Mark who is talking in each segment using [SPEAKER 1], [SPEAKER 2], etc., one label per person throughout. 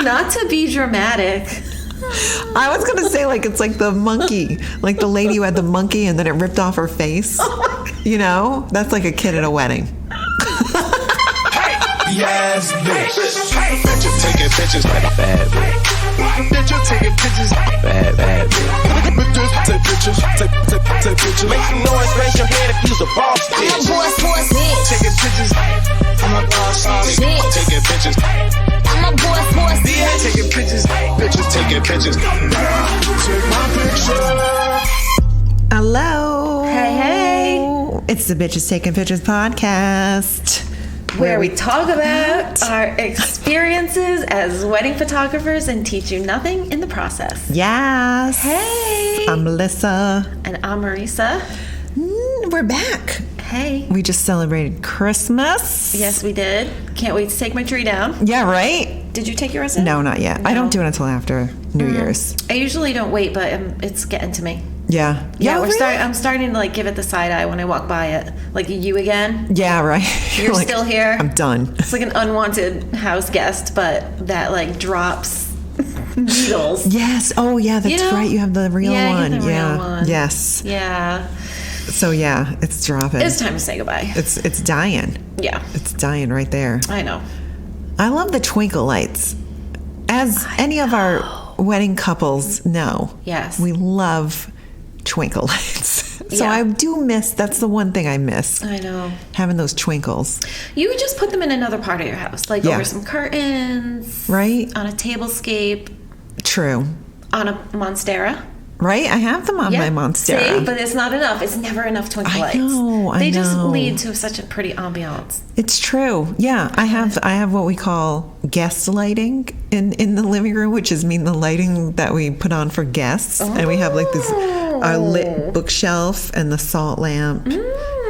[SPEAKER 1] Not to be dramatic.
[SPEAKER 2] I was going to say, like, it's like the monkey. Like the lady who had the monkey and then it ripped off her face. You know? That's like a kid at a wedding.
[SPEAKER 3] Yes, bitch. Bitch, you taking pictures like a bad bitch. Bitch, you taking pictures like a bad bitch. Take pictures, take pictures. Make some noise, raise your hand if you's a boss bitch.
[SPEAKER 4] I'm a boss bitch.
[SPEAKER 3] Taking pictures. I'm a boss bitch. Taking pictures.
[SPEAKER 4] I'm a boss
[SPEAKER 3] Yeah,
[SPEAKER 4] bitch.
[SPEAKER 3] taking pictures. Bitches taking pictures. Take my picture.
[SPEAKER 2] Hello.
[SPEAKER 1] Hey.
[SPEAKER 2] It's the Bitches Taking Pictures podcast.
[SPEAKER 1] Where we talk about our experiences as wedding photographers and teach you nothing in the process.
[SPEAKER 2] Yes.
[SPEAKER 1] Hey.
[SPEAKER 2] I'm Melissa.
[SPEAKER 1] And I'm Marisa.
[SPEAKER 2] We're back.
[SPEAKER 1] Hey.
[SPEAKER 2] We just celebrated Christmas.
[SPEAKER 1] Yes, we did. Can't wait to take my tree down.
[SPEAKER 2] Yeah, right?
[SPEAKER 1] Did you take yours in?
[SPEAKER 2] No, not yet.
[SPEAKER 1] No.
[SPEAKER 2] I don't do it until after New Year's.
[SPEAKER 1] I usually don't wait, but it's getting to me.
[SPEAKER 2] Yeah.
[SPEAKER 1] Yeah,
[SPEAKER 2] really?
[SPEAKER 1] I'm starting to like give it the side eye when I walk by it. Like you again.
[SPEAKER 2] Yeah, right.
[SPEAKER 1] You're
[SPEAKER 2] like,
[SPEAKER 1] still here.
[SPEAKER 2] I'm done.
[SPEAKER 1] It's like an unwanted house guest, but that like drops needles.
[SPEAKER 2] Yes. Oh, yeah, that's right. You have the real
[SPEAKER 1] Yeah,
[SPEAKER 2] one.
[SPEAKER 1] I get the real one.
[SPEAKER 2] Yes.
[SPEAKER 1] Yeah.
[SPEAKER 2] So, yeah, it's dropping.
[SPEAKER 1] It's time to say goodbye.
[SPEAKER 2] It's dying.
[SPEAKER 1] Yeah.
[SPEAKER 2] It's dying right there.
[SPEAKER 1] I know.
[SPEAKER 2] I love the twinkle lights. As any of our wedding couples know.
[SPEAKER 1] Yes.
[SPEAKER 2] We love twinkle lights. So
[SPEAKER 1] Yeah.
[SPEAKER 2] I do miss, that's the one thing I miss.
[SPEAKER 1] I know.
[SPEAKER 2] Having those twinkles.
[SPEAKER 1] You would just put them in another part of your house, like
[SPEAKER 2] Yeah.
[SPEAKER 1] over some curtains.
[SPEAKER 2] Right?
[SPEAKER 1] On a tablescape.
[SPEAKER 2] True.
[SPEAKER 1] On a monstera.
[SPEAKER 2] Right? I have them on my Monstera.
[SPEAKER 1] See? But it's not enough. It's never enough twinkle lights.
[SPEAKER 2] I
[SPEAKER 1] They just
[SPEAKER 2] know.
[SPEAKER 1] lead to such a pretty ambiance.
[SPEAKER 2] It's true. Yeah, I have what we call guest lighting in the living room, which is the lighting that we put on for guests. And we have like this our lit bookshelf and the salt lamp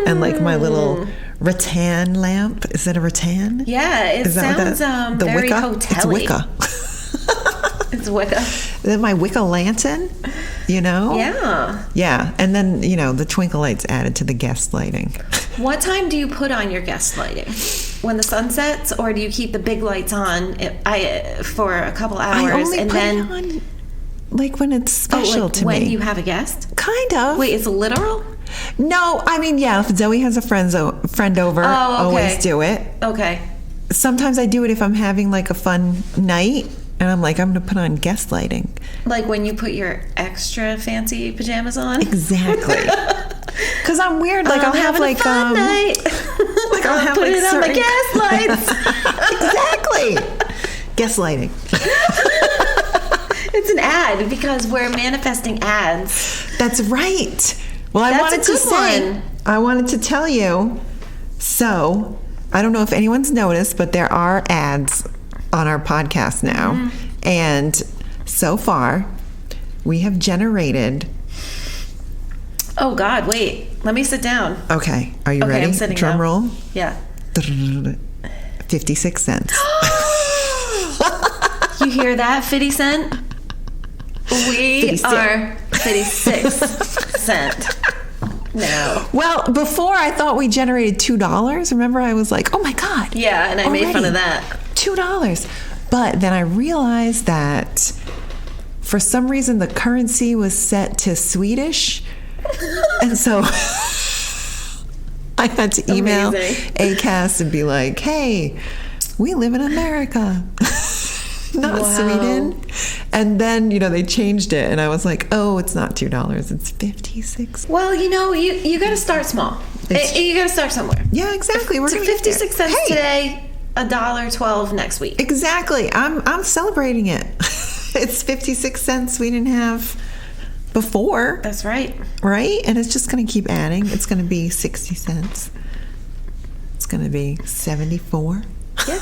[SPEAKER 2] and like my little rattan lamp. Is that a rattan?
[SPEAKER 1] Yeah, it
[SPEAKER 2] Is that what
[SPEAKER 1] sounds
[SPEAKER 2] the
[SPEAKER 1] very
[SPEAKER 2] Wicca?
[SPEAKER 1] hotel-y.
[SPEAKER 2] It's Wicca.
[SPEAKER 1] It's Wicca.
[SPEAKER 2] Then my Wicca lantern, you know?
[SPEAKER 1] Yeah.
[SPEAKER 2] Yeah, and then, the twinkle lights added to the guest lighting.
[SPEAKER 1] What time do you put on your guest lighting? When the sun sets, or do you keep the big lights on for a couple hours
[SPEAKER 2] I only
[SPEAKER 1] and
[SPEAKER 2] put
[SPEAKER 1] then
[SPEAKER 2] it on like when it's special to
[SPEAKER 1] when
[SPEAKER 2] me.
[SPEAKER 1] you have a guest?
[SPEAKER 2] Kind of.
[SPEAKER 1] Wait, it's literal?
[SPEAKER 2] No, if Zoe has a friend over, always do it.
[SPEAKER 1] Okay.
[SPEAKER 2] Sometimes I do it if I'm having like a fun night and I'm like, I'm going to put on guest lighting.
[SPEAKER 1] Like when you put your extra fancy pajamas on?
[SPEAKER 2] Exactly. Because I'm weird. Like I'll have like
[SPEAKER 1] a fun night.
[SPEAKER 2] like I'll have
[SPEAKER 1] put
[SPEAKER 2] like
[SPEAKER 1] it on the gas lights.
[SPEAKER 2] Exactly. Guest lighting.
[SPEAKER 1] It's an ad because we're manifesting ads.
[SPEAKER 2] That's right. Well, I
[SPEAKER 1] That's
[SPEAKER 2] wanted
[SPEAKER 1] a
[SPEAKER 2] to
[SPEAKER 1] good
[SPEAKER 2] say,
[SPEAKER 1] one.
[SPEAKER 2] I wanted to tell you. So, I don't know if anyone's noticed, but there are ads on our podcast now. And so far, we have generated.
[SPEAKER 1] Oh, God, wait. Let me sit down.
[SPEAKER 2] Okay, are you
[SPEAKER 1] Okay,
[SPEAKER 2] ready?
[SPEAKER 1] I'm sitting
[SPEAKER 2] Drum
[SPEAKER 1] down.
[SPEAKER 2] roll.
[SPEAKER 1] Yeah.
[SPEAKER 2] 56 cents.
[SPEAKER 1] You hear that, 50 cent? We
[SPEAKER 2] 50 cent.
[SPEAKER 1] are 56 cent now.
[SPEAKER 2] Well, before I thought we generated $2. Remember, I was like, oh my God.
[SPEAKER 1] Yeah, and I made fun of that.
[SPEAKER 2] $2. But then I realized that for some reason the currency was set to Swedish. And so I had to email
[SPEAKER 1] Amazing.
[SPEAKER 2] ACAST and be like, hey, we live in America, not
[SPEAKER 1] Wow.
[SPEAKER 2] Sweden. And then, they changed it. And I was like, oh, it's not $2. It's 56.
[SPEAKER 1] Well, you got to start small. You got to start somewhere.
[SPEAKER 2] Yeah, exactly. We're
[SPEAKER 1] So
[SPEAKER 2] going to
[SPEAKER 1] 56 cents today, $1.12 next week.
[SPEAKER 2] Exactly. I'm celebrating it. It's 56 cents we didn't have before.
[SPEAKER 1] That's right.
[SPEAKER 2] Right? And it's just going to keep adding. It's going to be 60 cents. It's going to be 74.
[SPEAKER 1] Yeah.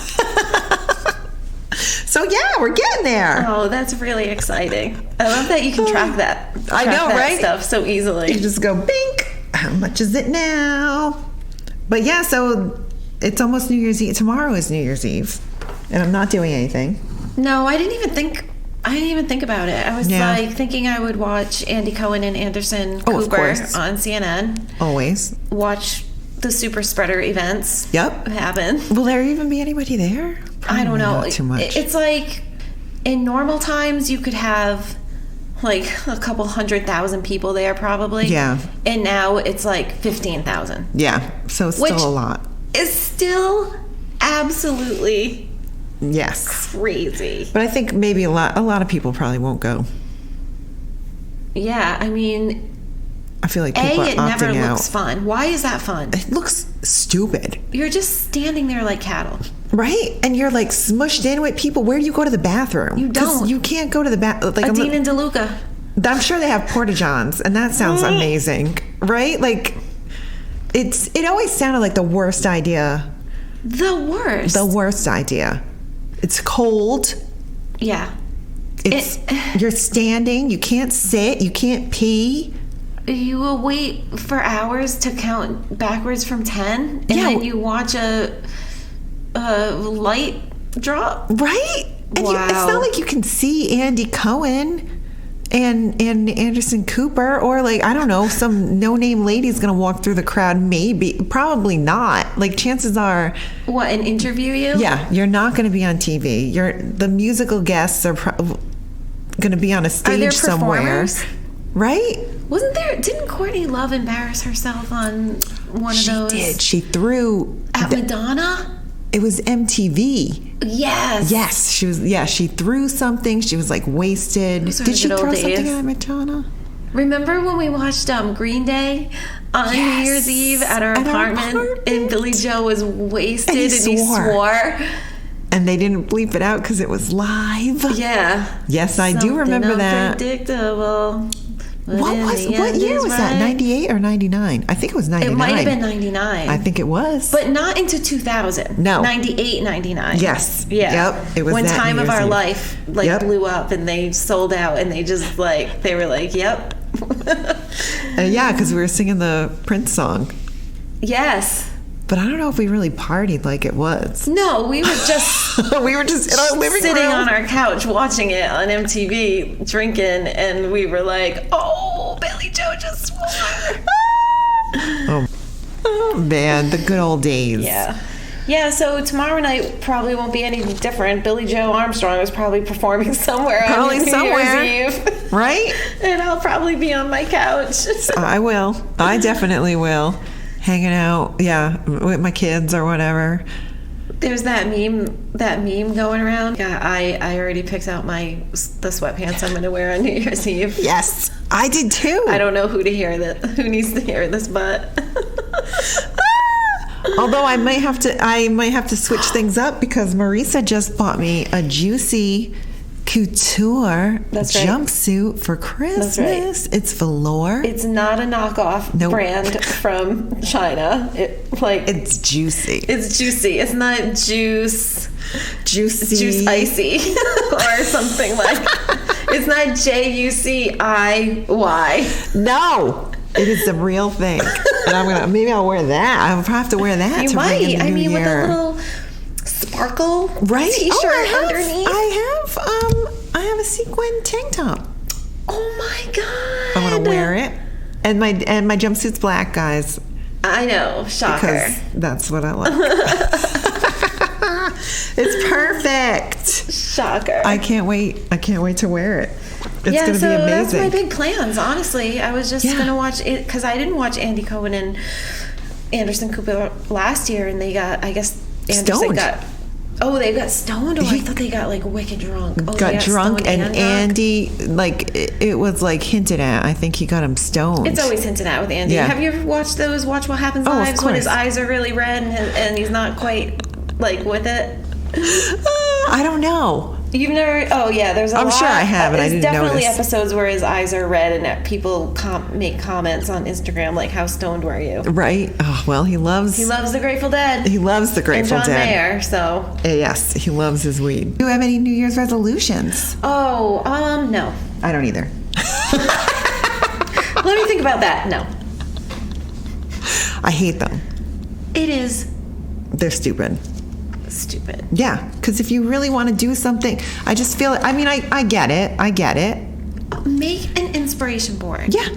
[SPEAKER 2] So, yeah, we're getting there.
[SPEAKER 1] Oh, that's really exciting. I love that you can track that.
[SPEAKER 2] I know, right?
[SPEAKER 1] Stuff so easily.
[SPEAKER 2] You just go, bink. How much is it now? But, yeah, so it's almost New Year's Eve. Tomorrow is New Year's Eve. And I'm not doing anything.
[SPEAKER 1] No, I didn't even think about it. I was thinking I would watch Andy Cohen and Anderson Cooper on CNN.
[SPEAKER 2] Always.
[SPEAKER 1] Watch the super spreader events
[SPEAKER 2] Yep.
[SPEAKER 1] happen.
[SPEAKER 2] Will there even be anybody there? Probably
[SPEAKER 1] I don't know.
[SPEAKER 2] Not too much.
[SPEAKER 1] It's like in normal times you could have like a couple 100,000 people there probably.
[SPEAKER 2] Yeah.
[SPEAKER 1] And now it's like 15,000.
[SPEAKER 2] Yeah. So it's still a lot.
[SPEAKER 1] It's still absolutely
[SPEAKER 2] yes
[SPEAKER 1] crazy.
[SPEAKER 2] But I think maybe a lot of people probably won't go.
[SPEAKER 1] Yeah, I mean,
[SPEAKER 2] I feel like people are
[SPEAKER 1] it
[SPEAKER 2] opting
[SPEAKER 1] never
[SPEAKER 2] out.
[SPEAKER 1] looks fun. Why is that fun?
[SPEAKER 2] It looks stupid.
[SPEAKER 1] You're just standing there like cattle.
[SPEAKER 2] Right? And you're like smushed in with people. Where do you go to the bathroom?
[SPEAKER 1] You don't.
[SPEAKER 2] You can't go to the bathroom. Like,
[SPEAKER 1] Adine and DeLuca.
[SPEAKER 2] I'm sure they have porta-johns, and that sounds amazing. Right? Like, it always sounded like the worst idea.
[SPEAKER 1] The worst.
[SPEAKER 2] The worst idea. It's cold.
[SPEAKER 1] Yeah.
[SPEAKER 2] You're standing. You can't sit. You can't pee.
[SPEAKER 1] You will wait for hours to count backwards from 10, and then you watch a light drop.
[SPEAKER 2] Right? And
[SPEAKER 1] Wow.
[SPEAKER 2] it's not like you can see Andy Cohen and Anderson Cooper, or like, I don't know, some no-name lady's gonna walk through the crowd. Maybe, probably not. Like, chances are,
[SPEAKER 1] What, and interview you?
[SPEAKER 2] yeah, you're not gonna be on TV. The musical guests are gonna be on a stage
[SPEAKER 1] Are there
[SPEAKER 2] somewhere,
[SPEAKER 1] performers?
[SPEAKER 2] right?
[SPEAKER 1] Didn't Courtney Love embarrass herself on one of those?
[SPEAKER 2] She did. She threw
[SPEAKER 1] At Madonna?
[SPEAKER 2] It was MTV.
[SPEAKER 1] Yes.
[SPEAKER 2] Yes, she was. Yeah, she threw something. She was like wasted.
[SPEAKER 1] Those are
[SPEAKER 2] Did she
[SPEAKER 1] good
[SPEAKER 2] throw
[SPEAKER 1] old
[SPEAKER 2] something
[SPEAKER 1] days.
[SPEAKER 2] at Madonna?
[SPEAKER 1] Remember when we watched Green Day on New
[SPEAKER 2] Yes.
[SPEAKER 1] Year's Eve at our apartment, and Billy Joe was wasted
[SPEAKER 2] And he
[SPEAKER 1] swore?
[SPEAKER 2] And they didn't bleep it out because it was live.
[SPEAKER 1] Yeah.
[SPEAKER 2] Yes, I do
[SPEAKER 1] Something
[SPEAKER 2] remember that.
[SPEAKER 1] Unpredictable. But
[SPEAKER 2] What year was that? 98 or 99? I think it was 99.
[SPEAKER 1] It might have been 99.
[SPEAKER 2] I think it was.
[SPEAKER 1] But not into 2000.
[SPEAKER 2] No.
[SPEAKER 1] 98, 99.
[SPEAKER 2] Yes.
[SPEAKER 1] Yeah.
[SPEAKER 2] Yep. It was
[SPEAKER 1] when
[SPEAKER 2] that
[SPEAKER 1] Time
[SPEAKER 2] New
[SPEAKER 1] of
[SPEAKER 2] Year's
[SPEAKER 1] Our
[SPEAKER 2] Eve.
[SPEAKER 1] Life blew up, and they sold out, and they just they were like, yep.
[SPEAKER 2] Yeah, because we were singing the Prince song.
[SPEAKER 1] Yes.
[SPEAKER 2] But I don't know if we really partied like it was.
[SPEAKER 1] No, we were just
[SPEAKER 2] We were just in our living
[SPEAKER 1] sitting
[SPEAKER 2] room.
[SPEAKER 1] on our couch watching it on MTV, drinking, and we were like, oh, Billy Joe just swore.
[SPEAKER 2] Oh, man, the good old days.
[SPEAKER 1] Yeah. Yeah, so tomorrow night probably won't be any different. Billy Joe Armstrong is probably performing somewhere
[SPEAKER 2] Probably
[SPEAKER 1] on New
[SPEAKER 2] somewhere.
[SPEAKER 1] Year's Eve.
[SPEAKER 2] Right?
[SPEAKER 1] And I'll probably be on my couch.
[SPEAKER 2] I will. I definitely will. Hanging out, yeah, with my kids or whatever.
[SPEAKER 1] There's that meme going around. Yeah, I already picked out the sweatpants I'm going to wear on New Year's Eve.
[SPEAKER 2] Yes, I did too.
[SPEAKER 1] I don't know who needs to hear this, but
[SPEAKER 2] Although I might have to switch things up because Marisa just bought me a juicy couture
[SPEAKER 1] That's right.
[SPEAKER 2] jumpsuit for Christmas.
[SPEAKER 1] That's right.
[SPEAKER 2] It's velour.
[SPEAKER 1] it's not a knockoff
[SPEAKER 2] Nope.
[SPEAKER 1] brand from China.
[SPEAKER 2] It's juicy.
[SPEAKER 1] It's juicy. It's not juice icy or something like. It's not JUCIY.
[SPEAKER 2] No, it is the real thing. And maybe I'll wear that. I'll have to wear that.
[SPEAKER 1] You
[SPEAKER 2] to
[SPEAKER 1] might.
[SPEAKER 2] ring in the new
[SPEAKER 1] With
[SPEAKER 2] year.
[SPEAKER 1] a little sparkle
[SPEAKER 2] Right?
[SPEAKER 1] T-shirt underneath.
[SPEAKER 2] I have a sequin tank top.
[SPEAKER 1] Oh my god!
[SPEAKER 2] I want to wear it, and my jumpsuit's black, guys,
[SPEAKER 1] I know, shocker.
[SPEAKER 2] because that's what I like. It's perfect.
[SPEAKER 1] Shocker.
[SPEAKER 2] I can't wait. I can't wait to wear it. It's
[SPEAKER 1] yeah,
[SPEAKER 2] gonna
[SPEAKER 1] so
[SPEAKER 2] be
[SPEAKER 1] that's
[SPEAKER 2] amazing.
[SPEAKER 1] my big plans. Honestly, I was just gonna watch it because I didn't watch Andy Cohen and Anderson Cooper last year, and they got, I guess, Anderson
[SPEAKER 2] Stoned.
[SPEAKER 1] they got stoned. Or I thought they got like wicked drunk. Oh, they
[SPEAKER 2] got drunk,
[SPEAKER 1] stoned
[SPEAKER 2] and
[SPEAKER 1] drunk?
[SPEAKER 2] Andy, like it was like hinted at. I think he got him stoned.
[SPEAKER 1] It's always hinted at with Andy.
[SPEAKER 2] Yeah.
[SPEAKER 1] Have you ever watched those Watch What Happens
[SPEAKER 2] Oh, of
[SPEAKER 1] lives when his
[SPEAKER 2] course.
[SPEAKER 1] eyes are really red and he's not quite like with it?
[SPEAKER 2] I don't know.
[SPEAKER 1] You've never? Oh yeah, there's a
[SPEAKER 2] I'm
[SPEAKER 1] lot.
[SPEAKER 2] sure I have, and I
[SPEAKER 1] There's
[SPEAKER 2] didn't
[SPEAKER 1] definitely
[SPEAKER 2] notice.
[SPEAKER 1] episodes where his eyes are red, and that people make comments on Instagram like, "How stoned were you?"
[SPEAKER 2] Right? Oh, well, he loves
[SPEAKER 1] the Grateful Dead.
[SPEAKER 2] He loves the
[SPEAKER 1] and
[SPEAKER 2] Grateful
[SPEAKER 1] John
[SPEAKER 2] Dead.
[SPEAKER 1] Mayer. So,
[SPEAKER 2] Yes, he loves his weed. Do you have any New Year's resolutions?
[SPEAKER 1] no.
[SPEAKER 2] I don't either.
[SPEAKER 1] Let me think about that. No,
[SPEAKER 2] I hate them.
[SPEAKER 1] it is
[SPEAKER 2] They're stupid.
[SPEAKER 1] stupid.
[SPEAKER 2] Yeah, because if you really want to do something, I just feel. I mean, I get it.
[SPEAKER 1] Make an inspiration board.
[SPEAKER 2] Yeah,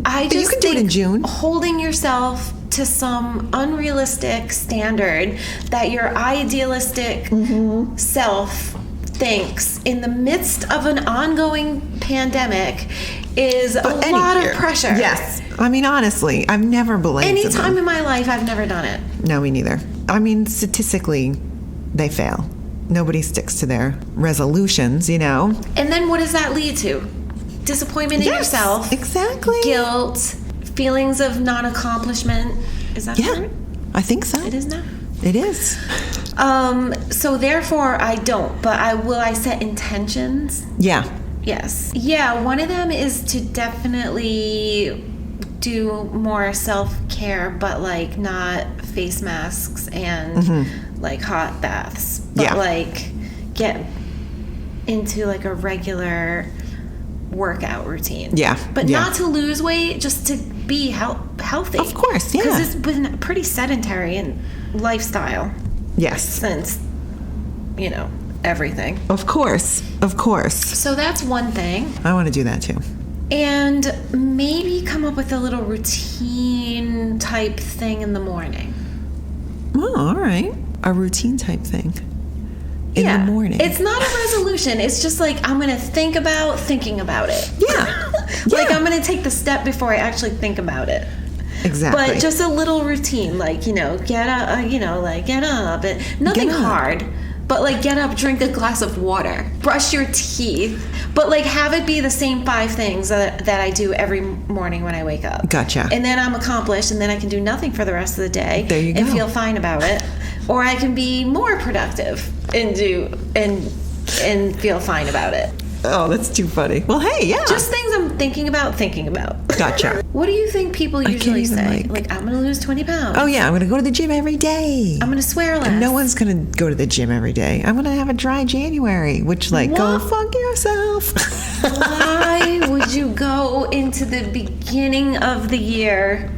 [SPEAKER 1] I
[SPEAKER 2] But you
[SPEAKER 1] just
[SPEAKER 2] can do it
[SPEAKER 1] think
[SPEAKER 2] in June.
[SPEAKER 1] holding yourself to some unrealistic standard that your idealistic
[SPEAKER 2] Mm-hmm.
[SPEAKER 1] self thinks in the midst of an ongoing pandemic is a lot of pressure.
[SPEAKER 2] Yes. I mean, honestly, I've never believed
[SPEAKER 1] Any
[SPEAKER 2] in them.
[SPEAKER 1] time in my life, I've never done it.
[SPEAKER 2] No, me neither. I mean, statistically, they fail. Nobody sticks to their resolutions, you know?
[SPEAKER 1] And then what does that lead to? Disappointment in yourself.
[SPEAKER 2] Exactly.
[SPEAKER 1] Guilt. Feelings of non-accomplishment. Is that right?
[SPEAKER 2] I think so.
[SPEAKER 1] It is now.
[SPEAKER 2] It is.
[SPEAKER 1] So therefore, I don't. But I set intentions?
[SPEAKER 2] Yeah.
[SPEAKER 1] Yes. Yeah, one of them is to definitely do more self-care, but like not face masks and like hot baths. But like get into like a regular workout routine.
[SPEAKER 2] Yeah.
[SPEAKER 1] But not to lose weight, just to be healthy.
[SPEAKER 2] Of course, yeah.
[SPEAKER 1] Because it's been pretty sedentary in lifestyle
[SPEAKER 2] Yes.
[SPEAKER 1] since, everything.
[SPEAKER 2] Of course. Of course.
[SPEAKER 1] So that's one thing.
[SPEAKER 2] I want to do that too.
[SPEAKER 1] And maybe come up with a little routine type thing in the morning.
[SPEAKER 2] Oh, all right. A routine type thing. In the morning.
[SPEAKER 1] It's not a resolution. It's just like I'm going to think about thinking about it.
[SPEAKER 2] Yeah.
[SPEAKER 1] Like I'm going to take the step before I actually think about it.
[SPEAKER 2] Exactly.
[SPEAKER 1] But just a little routine, like, get up, get up. Nothing hard. But like get up, drink a glass of water, brush your teeth, but like have it be the same 5 things that I do every morning when I wake up.
[SPEAKER 2] Gotcha.
[SPEAKER 1] And then I'm accomplished, and then I can do nothing for the rest of the day.
[SPEAKER 2] There you go.
[SPEAKER 1] And feel fine about it. Or I can be more productive and feel fine about it.
[SPEAKER 2] Oh, that's too funny. Well, hey, yeah.
[SPEAKER 1] Just things I'm thinking about.
[SPEAKER 2] Gotcha.
[SPEAKER 1] What do you think people usually
[SPEAKER 2] even,
[SPEAKER 1] say?
[SPEAKER 2] like-
[SPEAKER 1] I'm going to lose 20 pounds.
[SPEAKER 2] Oh, yeah. I'm going to go to the gym every day.
[SPEAKER 1] I'm going to swear less.
[SPEAKER 2] And no one's going to go to the gym every day. I'm going to have a dry January, which, like, go
[SPEAKER 1] What?
[SPEAKER 2] fuck yourself.
[SPEAKER 1] Why would you go into the beginning of the year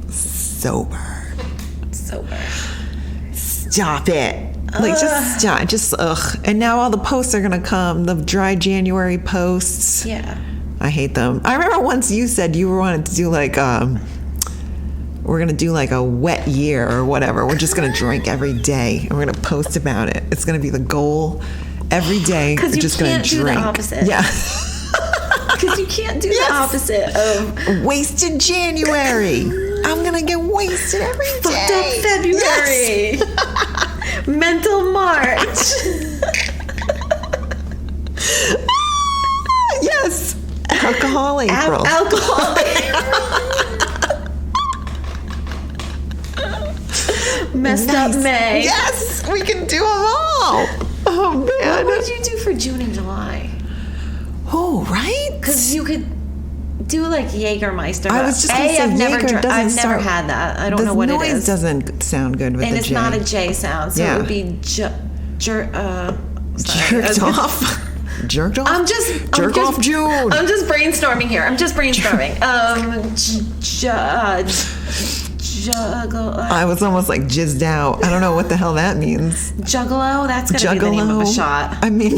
[SPEAKER 2] Sober.
[SPEAKER 1] sober?
[SPEAKER 2] Stop it. Like, just stop. Just, ugh. And now all the posts are going to come. The dry January posts.
[SPEAKER 1] Yeah.
[SPEAKER 2] I hate them. I remember once you said you wanted to do, like, we're going to do, like, a wet year or whatever. We're just going to drink every day. And we're going to post about it. It's going to be the goal. Every day, we're
[SPEAKER 1] you
[SPEAKER 2] just going
[SPEAKER 1] can't
[SPEAKER 2] to
[SPEAKER 1] do the
[SPEAKER 2] drink.
[SPEAKER 1] opposite.
[SPEAKER 2] Yeah.
[SPEAKER 1] Because you can't do the opposite of
[SPEAKER 2] Wasted January. I'm going to get wasted every day.
[SPEAKER 1] fucked up February.
[SPEAKER 2] Yes.
[SPEAKER 1] Mental March.
[SPEAKER 2] Yes. Alcohol April.
[SPEAKER 1] Alcohol. Messed up May.
[SPEAKER 2] Yes. We can do them all. Oh, man.
[SPEAKER 1] What would you do for June and July?
[SPEAKER 2] Oh, right?
[SPEAKER 1] Because you could do like Jägermeister.
[SPEAKER 2] I was just going to say,
[SPEAKER 1] I've never,
[SPEAKER 2] Jaeger doesn't
[SPEAKER 1] I've
[SPEAKER 2] start-
[SPEAKER 1] never had that. I don't know what it
[SPEAKER 2] The noise
[SPEAKER 1] is.
[SPEAKER 2] doesn't sound good with
[SPEAKER 1] And
[SPEAKER 2] the
[SPEAKER 1] it's
[SPEAKER 2] J.
[SPEAKER 1] not a J sound, so
[SPEAKER 2] Yeah.
[SPEAKER 1] it would be
[SPEAKER 2] Jerked
[SPEAKER 1] off.
[SPEAKER 2] off. Jerked off?
[SPEAKER 1] Jerk
[SPEAKER 2] off June.
[SPEAKER 1] I'm just brainstorming here. Juggle.
[SPEAKER 2] I was almost like jizzed out. I don't know what the hell that means.
[SPEAKER 1] Juggalo? That's going to be the name of a shot.
[SPEAKER 2] I mean,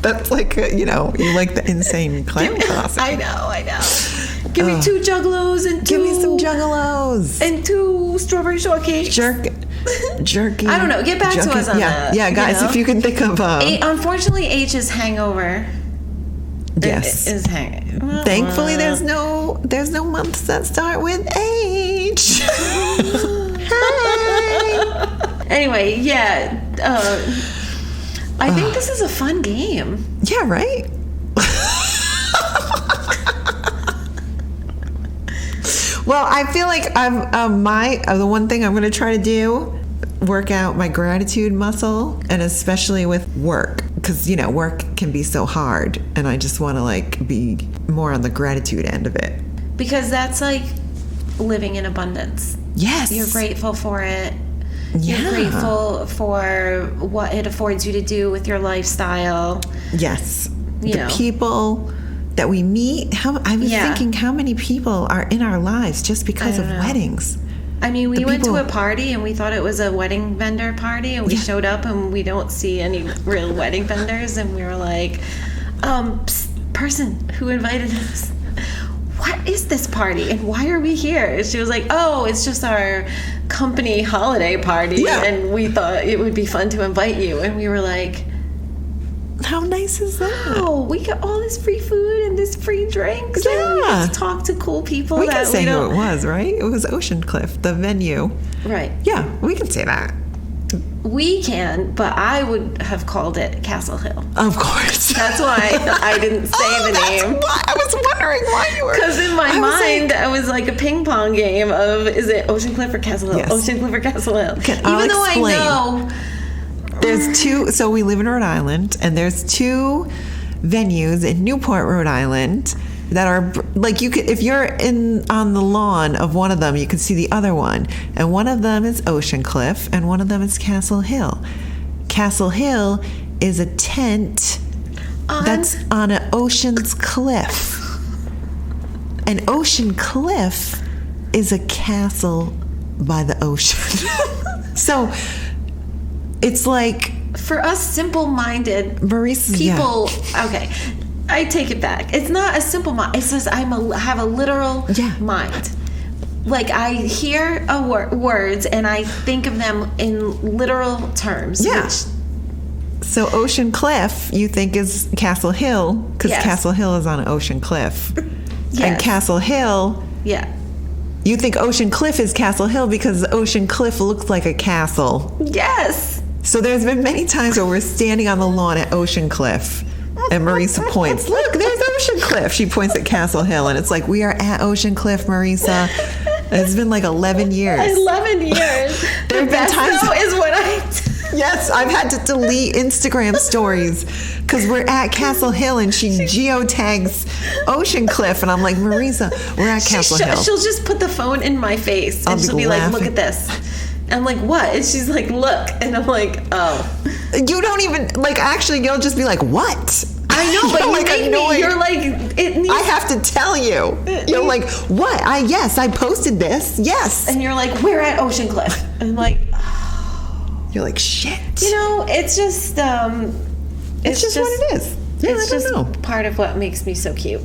[SPEAKER 2] that's like, you like the insane clown costume.
[SPEAKER 1] I know. Give me 2 juggalos and 2...
[SPEAKER 2] Give me some juggalos.
[SPEAKER 1] And 2 strawberry shortcakes.
[SPEAKER 2] Jerky.
[SPEAKER 1] I don't know. Get back to us on that.
[SPEAKER 2] Yeah, guys, if you can think of...
[SPEAKER 1] Unfortunately, H is hangover.
[SPEAKER 2] Yes.
[SPEAKER 1] Is hang.
[SPEAKER 2] Thankfully, there's no months that start with H. Hi.
[SPEAKER 1] Anyway, yeah. I think this is a fun game.
[SPEAKER 2] Yeah, right? Well, I feel like the one thing I'm going to try to do, work out my gratitude muscle, and especially with work, because work can be so hard, and I just want to be more on the gratitude end of it.
[SPEAKER 1] Because that's like living in abundance.
[SPEAKER 2] Yes.
[SPEAKER 1] You're grateful for it.
[SPEAKER 2] Yeah.
[SPEAKER 1] You're grateful for what it affords you to do with your lifestyle.
[SPEAKER 2] Yes.
[SPEAKER 1] You
[SPEAKER 2] The
[SPEAKER 1] know.
[SPEAKER 2] people that we meet. I was thinking how many people are in our lives just because of weddings.
[SPEAKER 1] I mean, we
[SPEAKER 2] The
[SPEAKER 1] went to
[SPEAKER 2] people-
[SPEAKER 1] a party and we thought it was a wedding vendor party, and we showed up and we don't see any real wedding vendors, and we were like, person who invited us, what is this party and why are we here? And she was like, oh, it's just our company holiday party,
[SPEAKER 2] Yeah.
[SPEAKER 1] and we thought it would be fun to invite you. And we were like,
[SPEAKER 2] How nice is that?
[SPEAKER 1] Oh, we got all this free food and this free drinks.
[SPEAKER 2] Yeah.
[SPEAKER 1] And we get to talk to cool people.
[SPEAKER 2] We
[SPEAKER 1] that
[SPEAKER 2] can say
[SPEAKER 1] we
[SPEAKER 2] who
[SPEAKER 1] don't...
[SPEAKER 2] it was, right? It was Ocean Cliff, the venue.
[SPEAKER 1] Right.
[SPEAKER 2] Yeah, we can say that.
[SPEAKER 1] We can, but I would have called it Castle Hill.
[SPEAKER 2] Of course.
[SPEAKER 1] That's why I didn't say the name.
[SPEAKER 2] Why. I was wondering why you were.
[SPEAKER 1] Because in my mind, I was like a ping pong game of, is it Ocean Cliff or Castle Hill?
[SPEAKER 2] Yes.
[SPEAKER 1] Ocean Cliff or Castle Hill?
[SPEAKER 2] I'll
[SPEAKER 1] Even though
[SPEAKER 2] explain.
[SPEAKER 1] I know.
[SPEAKER 2] There's two, so we live in Rhode Island, and there's two venues in Newport, Rhode Island that are like, you could, if you're on the lawn of one of them, you can see the other one. And one of them is Ocean Cliff, and one of them is Castle Hill. Castle Hill is a tent that's on an ocean's cliff. An ocean cliff is a castle by the ocean. So it's like,
[SPEAKER 1] For us simple-minded
[SPEAKER 2] Maurice,
[SPEAKER 1] people, okay, I take it back. It's not a simple mind. It's just have a literal mind. Like, I hear words and I think of them in literal terms.
[SPEAKER 2] Yeah.
[SPEAKER 1] Which,
[SPEAKER 2] So Ocean Cliff, you think is Castle Hill, because
[SPEAKER 1] Yes.
[SPEAKER 2] Castle Hill is on an ocean cliff.
[SPEAKER 1] yes.
[SPEAKER 2] And Castle Hill,
[SPEAKER 1] Yeah.
[SPEAKER 2] you think Ocean Cliff is Castle Hill because Ocean Cliff looks like a castle.
[SPEAKER 1] Yes.
[SPEAKER 2] So there's been many times where we're standing on the lawn at Ocean Cliff, and Marisa points, look, there's Ocean Cliff. She points at Castle Hill, and it's like, we are at Ocean Cliff, Marisa. It's been like 11 years.
[SPEAKER 1] 11 years.
[SPEAKER 2] There have been
[SPEAKER 1] Best
[SPEAKER 2] times-
[SPEAKER 1] though is when
[SPEAKER 2] Yes, I've had to delete Instagram stories because we're at Castle Hill and she geotags Ocean Cliff, and I'm like, Marisa, we're at Castle Hill.
[SPEAKER 1] She'll just put the phone in my face and
[SPEAKER 2] I'll
[SPEAKER 1] she'll
[SPEAKER 2] be
[SPEAKER 1] be like, look
[SPEAKER 2] laughing.
[SPEAKER 1] at this. I'm like, what? And she's like, look. And I'm like, oh.
[SPEAKER 2] You don't even, like, actually, you'll just be like, what?
[SPEAKER 1] I know, but
[SPEAKER 2] You're
[SPEAKER 1] you
[SPEAKER 2] like
[SPEAKER 1] make
[SPEAKER 2] annoyed.
[SPEAKER 1] me, you're like, it needs,
[SPEAKER 2] I have to tell you. You're like, what? Yes, I posted this. Yes.
[SPEAKER 1] and you're like, we're at Ocean Cliff. And I'm like,
[SPEAKER 2] You're like, shit.
[SPEAKER 1] you know, it's just,
[SPEAKER 2] It's just what it is. Yeah,
[SPEAKER 1] It's
[SPEAKER 2] I don't
[SPEAKER 1] just
[SPEAKER 2] know.
[SPEAKER 1] part of what makes me so cute.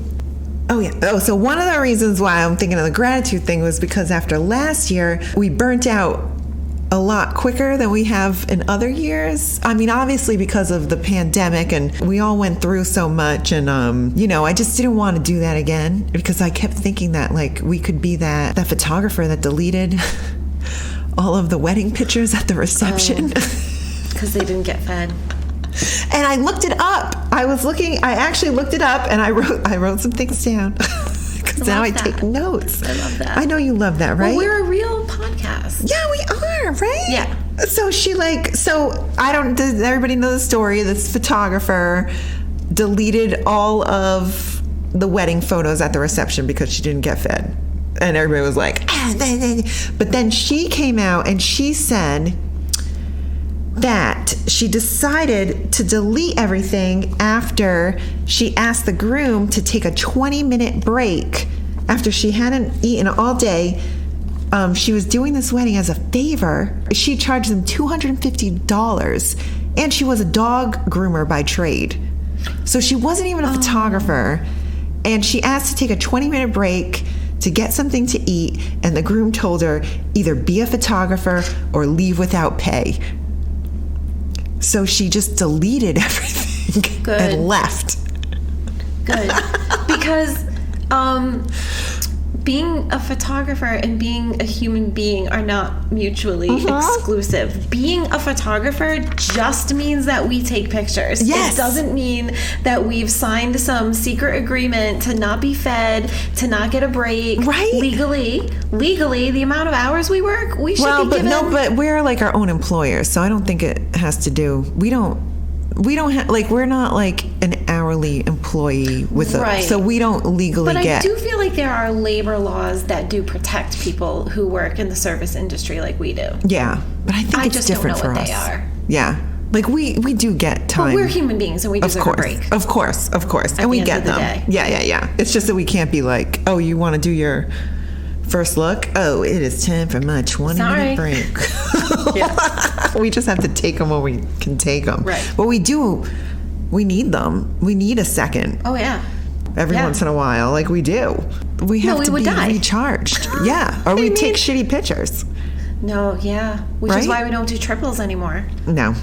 [SPEAKER 2] Oh, yeah. Oh, so one of the reasons why I'm thinking of the gratitude thing was because after last year, we burnt out a lot quicker than we have in other years. I mean, obviously because of the pandemic, and we all went through so much, and you know, I just didn't want to do that again because I kept thinking that like we could be that photographer that deleted all of the wedding pictures at the reception.
[SPEAKER 1] Because they didn't get fed.
[SPEAKER 2] And I looked it up. I actually looked it up, and I wrote some things down. Because now I
[SPEAKER 1] love
[SPEAKER 2] take
[SPEAKER 1] that.
[SPEAKER 2] notes.
[SPEAKER 1] I love that.
[SPEAKER 2] I know you love that, right?
[SPEAKER 1] Well, we're a real podcast.
[SPEAKER 2] Yeah, we are, right?
[SPEAKER 1] Yeah.
[SPEAKER 2] So does everybody know the story? This photographer deleted all of the wedding photos at the reception because she didn't get fed. And everybody was like, but then she came out and she said that she decided to delete everything after she asked the groom to take a 20-minute break after she hadn't eaten all day. She was doing this wedding as a favor. She charged them $250, and she was a dog groomer by trade. So she wasn't even a photographer, and she asked to take a 20-minute break to get something to eat, and the groom told her either be a photographer or leave without pay. So she just deleted everything
[SPEAKER 1] Good.
[SPEAKER 2] and left.
[SPEAKER 1] Good. Because being a photographer and being a human being are not mutually exclusive. Being a photographer just means that we take pictures.
[SPEAKER 2] Yes.
[SPEAKER 1] It doesn't mean that we've signed some secret agreement to not be fed, to not get a break.
[SPEAKER 2] Right.
[SPEAKER 1] Legally, the amount of hours we work, we should be given...
[SPEAKER 2] but we're like our own employers, so I don't think it has to do. We don't have, like, we're not like an hourly employee with
[SPEAKER 1] Right.
[SPEAKER 2] so we don't legally
[SPEAKER 1] But
[SPEAKER 2] get.
[SPEAKER 1] I do feel like there are labor laws that do protect people who work in the service industry like we do.
[SPEAKER 2] Yeah, but I think
[SPEAKER 1] I
[SPEAKER 2] it's
[SPEAKER 1] just don't
[SPEAKER 2] different
[SPEAKER 1] know
[SPEAKER 2] for
[SPEAKER 1] what
[SPEAKER 2] us.
[SPEAKER 1] they are.
[SPEAKER 2] Yeah, like we do get time.
[SPEAKER 1] But we're human beings and we
[SPEAKER 2] Of
[SPEAKER 1] deserve
[SPEAKER 2] course,
[SPEAKER 1] a break.
[SPEAKER 2] of course, and
[SPEAKER 1] the
[SPEAKER 2] we
[SPEAKER 1] end
[SPEAKER 2] get
[SPEAKER 1] of the
[SPEAKER 2] them.
[SPEAKER 1] day.
[SPEAKER 2] Yeah. It's just that we can't be like, oh, you want to do your first look? Oh, it is time for my 20-minute break.
[SPEAKER 1] Yeah.
[SPEAKER 2] We just have to take them when we can take them.
[SPEAKER 1] Right.
[SPEAKER 2] But we do. We need them. We need a second
[SPEAKER 1] Oh, yeah.
[SPEAKER 2] every
[SPEAKER 1] Yeah.
[SPEAKER 2] once in a while. Like we do. We have
[SPEAKER 1] we
[SPEAKER 2] to
[SPEAKER 1] would
[SPEAKER 2] be
[SPEAKER 1] die.
[SPEAKER 2] recharged. Yeah. Or we take shitty pictures.
[SPEAKER 1] No, yeah. Which
[SPEAKER 2] Right?
[SPEAKER 1] is why we don't do triples anymore.
[SPEAKER 2] No.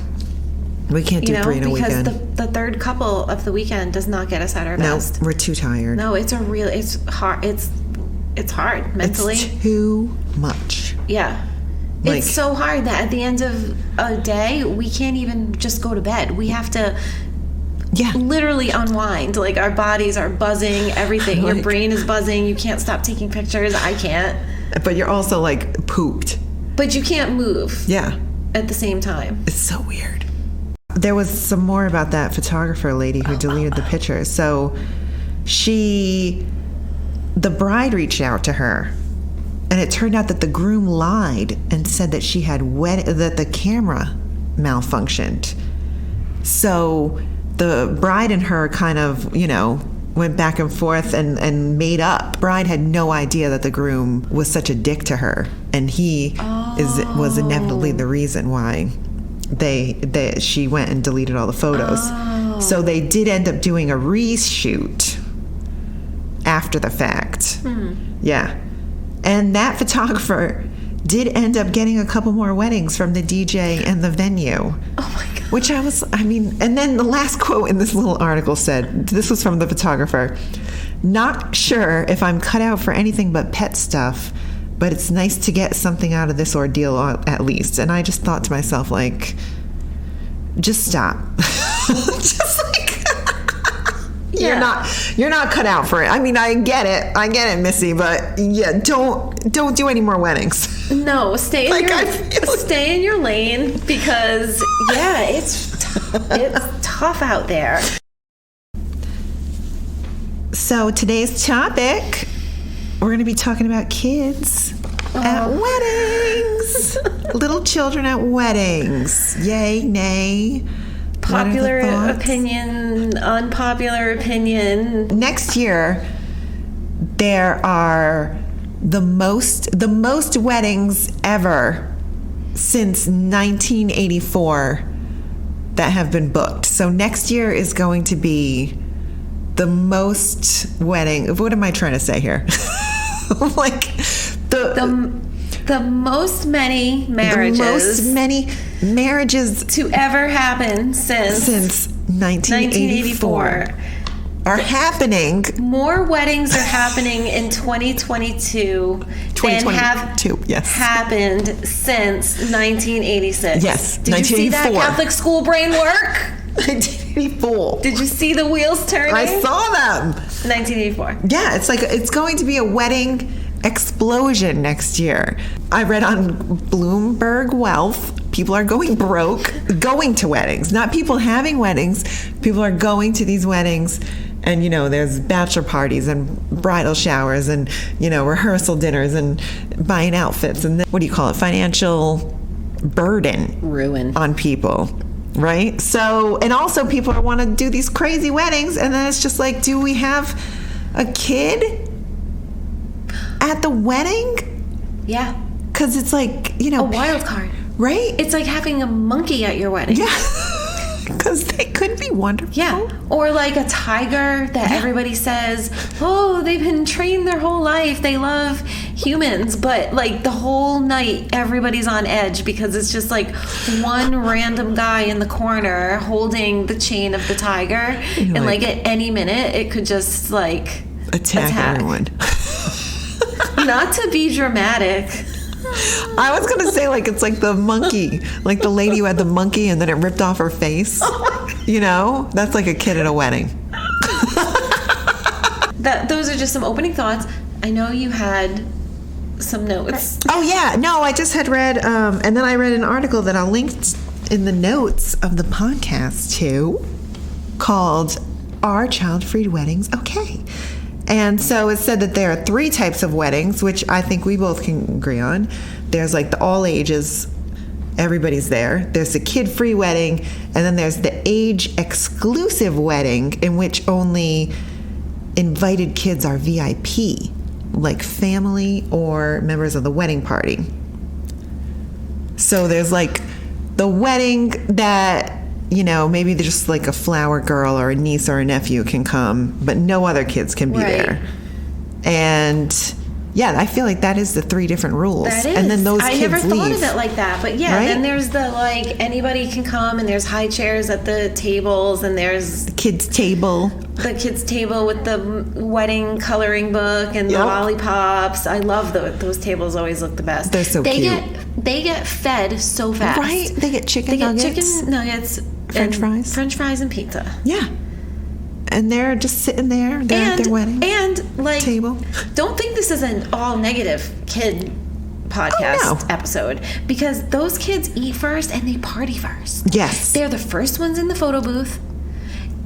[SPEAKER 2] We can't do 3 in a weekend.
[SPEAKER 1] Because the third couple of the weekend does not get us at our best.
[SPEAKER 2] No, we're too tired.
[SPEAKER 1] No, it's hard. It's hard mentally.
[SPEAKER 2] It's too much.
[SPEAKER 1] Yeah.
[SPEAKER 2] Like,
[SPEAKER 1] it's so hard that at the end of a day, we can't even just go to bed. We have to literally unwind. Like, our bodies are buzzing, everything. Your brain is buzzing. You can't stop taking pictures. I can't.
[SPEAKER 2] But you're also, like, pooped.
[SPEAKER 1] But you can't move.
[SPEAKER 2] Yeah.
[SPEAKER 1] At the same time.
[SPEAKER 2] It's so weird. There was some more about that photographer lady who deleted the pictures. So the bride reached out to her, and it turned out that the groom lied and said that she had that the camera malfunctioned. So the bride and her kind of, went back and forth and made up. Bride had no idea that the groom was such a dick to her, and he was inevitably the reason why she went and deleted all the photos. So they did end up doing a reshoot after the fact. Yeah. And that photographer did end up getting a couple more weddings from the DJ and the venue.
[SPEAKER 1] Oh my God.
[SPEAKER 2] Which and then the last quote in this little article said, this was from the photographer, "Not sure if I'm cut out for anything but pet stuff, but it's nice to get something out of this ordeal at least." And I just thought to myself, like, just stop. Just like, you're not cut out for it. I mean, I get it, Missy, but yeah, don't do any more weddings.
[SPEAKER 1] No, stay in your lane, because it's tough out there. So today's topic, we're going to be talking about kids at weddings. Little children at weddings. Yay, nay. Popular opinion, unpopular opinion.
[SPEAKER 2] Next year, there are the most weddings ever since 1984 that have been booked. So next year is going to be the most wedding. What am I trying to say here? Like the most many marriages
[SPEAKER 1] to ever happen since
[SPEAKER 2] 1984 are happening.
[SPEAKER 1] More weddings are happening in 2022 than have happened since 1986.
[SPEAKER 2] Yes,
[SPEAKER 1] Did you see that Catholic school brain work?
[SPEAKER 2] 1984.
[SPEAKER 1] Did you see the wheels turning?
[SPEAKER 2] I saw them.
[SPEAKER 1] 1984.
[SPEAKER 2] Yeah, it's going to be a wedding explosion next year. I read on Bloomberg Wealth, people are going broke going to weddings. Not people having weddings. People are going to these weddings, and there's bachelor parties and bridal showers and rehearsal dinners and buying outfits and what do you call it? Financial ruin on people. Right? So, and also people want to do these crazy weddings, and then it's just like, do we have a kid at the wedding?
[SPEAKER 1] Yeah.
[SPEAKER 2] Because it's like,
[SPEAKER 1] a wild card.
[SPEAKER 2] Right?
[SPEAKER 1] It's like having a monkey at your wedding.
[SPEAKER 2] Yeah. Because they could be wonderful.
[SPEAKER 1] Yeah. Or like a tiger that everybody says, oh, they've been trained their whole life. They love humans. But like the whole night, everybody's on edge because it's just like one random guy in the corner holding the chain of the tiger. And like at any minute, it could just like
[SPEAKER 2] attack everyone.
[SPEAKER 1] Not to be dramatic.
[SPEAKER 2] I was going to say, like, it's like the monkey, like the lady who had the monkey and then it ripped off her face. That's like a kid at a wedding.
[SPEAKER 1] Those are just some opening thoughts. I know you had some notes.
[SPEAKER 2] Oh, yeah. No, I just had read, and then I read an article that I'll link in the notes of the podcast too, called Are Child-Free Weddings Okay? And so it said that there are 3 types of weddings, which I think we both can agree on. There's like the all ages, everybody's there. There's the kid-free wedding, and then there's the age-exclusive wedding in which only invited kids are VIP, like family or members of the wedding party. So there's like the wedding that, maybe there's just like a flower girl or a niece or a nephew can come, but no other kids can be there. And Yeah, I feel like that is the 3 different rules.
[SPEAKER 1] That is.
[SPEAKER 2] And then those
[SPEAKER 1] I
[SPEAKER 2] kids
[SPEAKER 1] never
[SPEAKER 2] leave.
[SPEAKER 1] thought of it like that. But yeah,
[SPEAKER 2] Right?
[SPEAKER 1] then there's the like anybody can come, and there's high chairs at the tables, and there's
[SPEAKER 2] Kids table.
[SPEAKER 1] the kids' table with the wedding coloring book and the
[SPEAKER 2] Yep.
[SPEAKER 1] lollipops. I love those tables. Always look the best.
[SPEAKER 2] They're so cute.
[SPEAKER 1] They get fed so fast.
[SPEAKER 2] Right? They get chicken
[SPEAKER 1] They get
[SPEAKER 2] nuggets.
[SPEAKER 1] chicken nuggets,
[SPEAKER 2] French
[SPEAKER 1] and
[SPEAKER 2] fries.
[SPEAKER 1] French fries and pizza.
[SPEAKER 2] Yeah. And they're just sitting there. They're at their wedding
[SPEAKER 1] And like,
[SPEAKER 2] table.
[SPEAKER 1] don't think this is an all negative kid podcast
[SPEAKER 2] Oh, no.
[SPEAKER 1] episode, because those kids eat first and they party first.
[SPEAKER 2] Yes.
[SPEAKER 1] They're the first ones in the photo booth,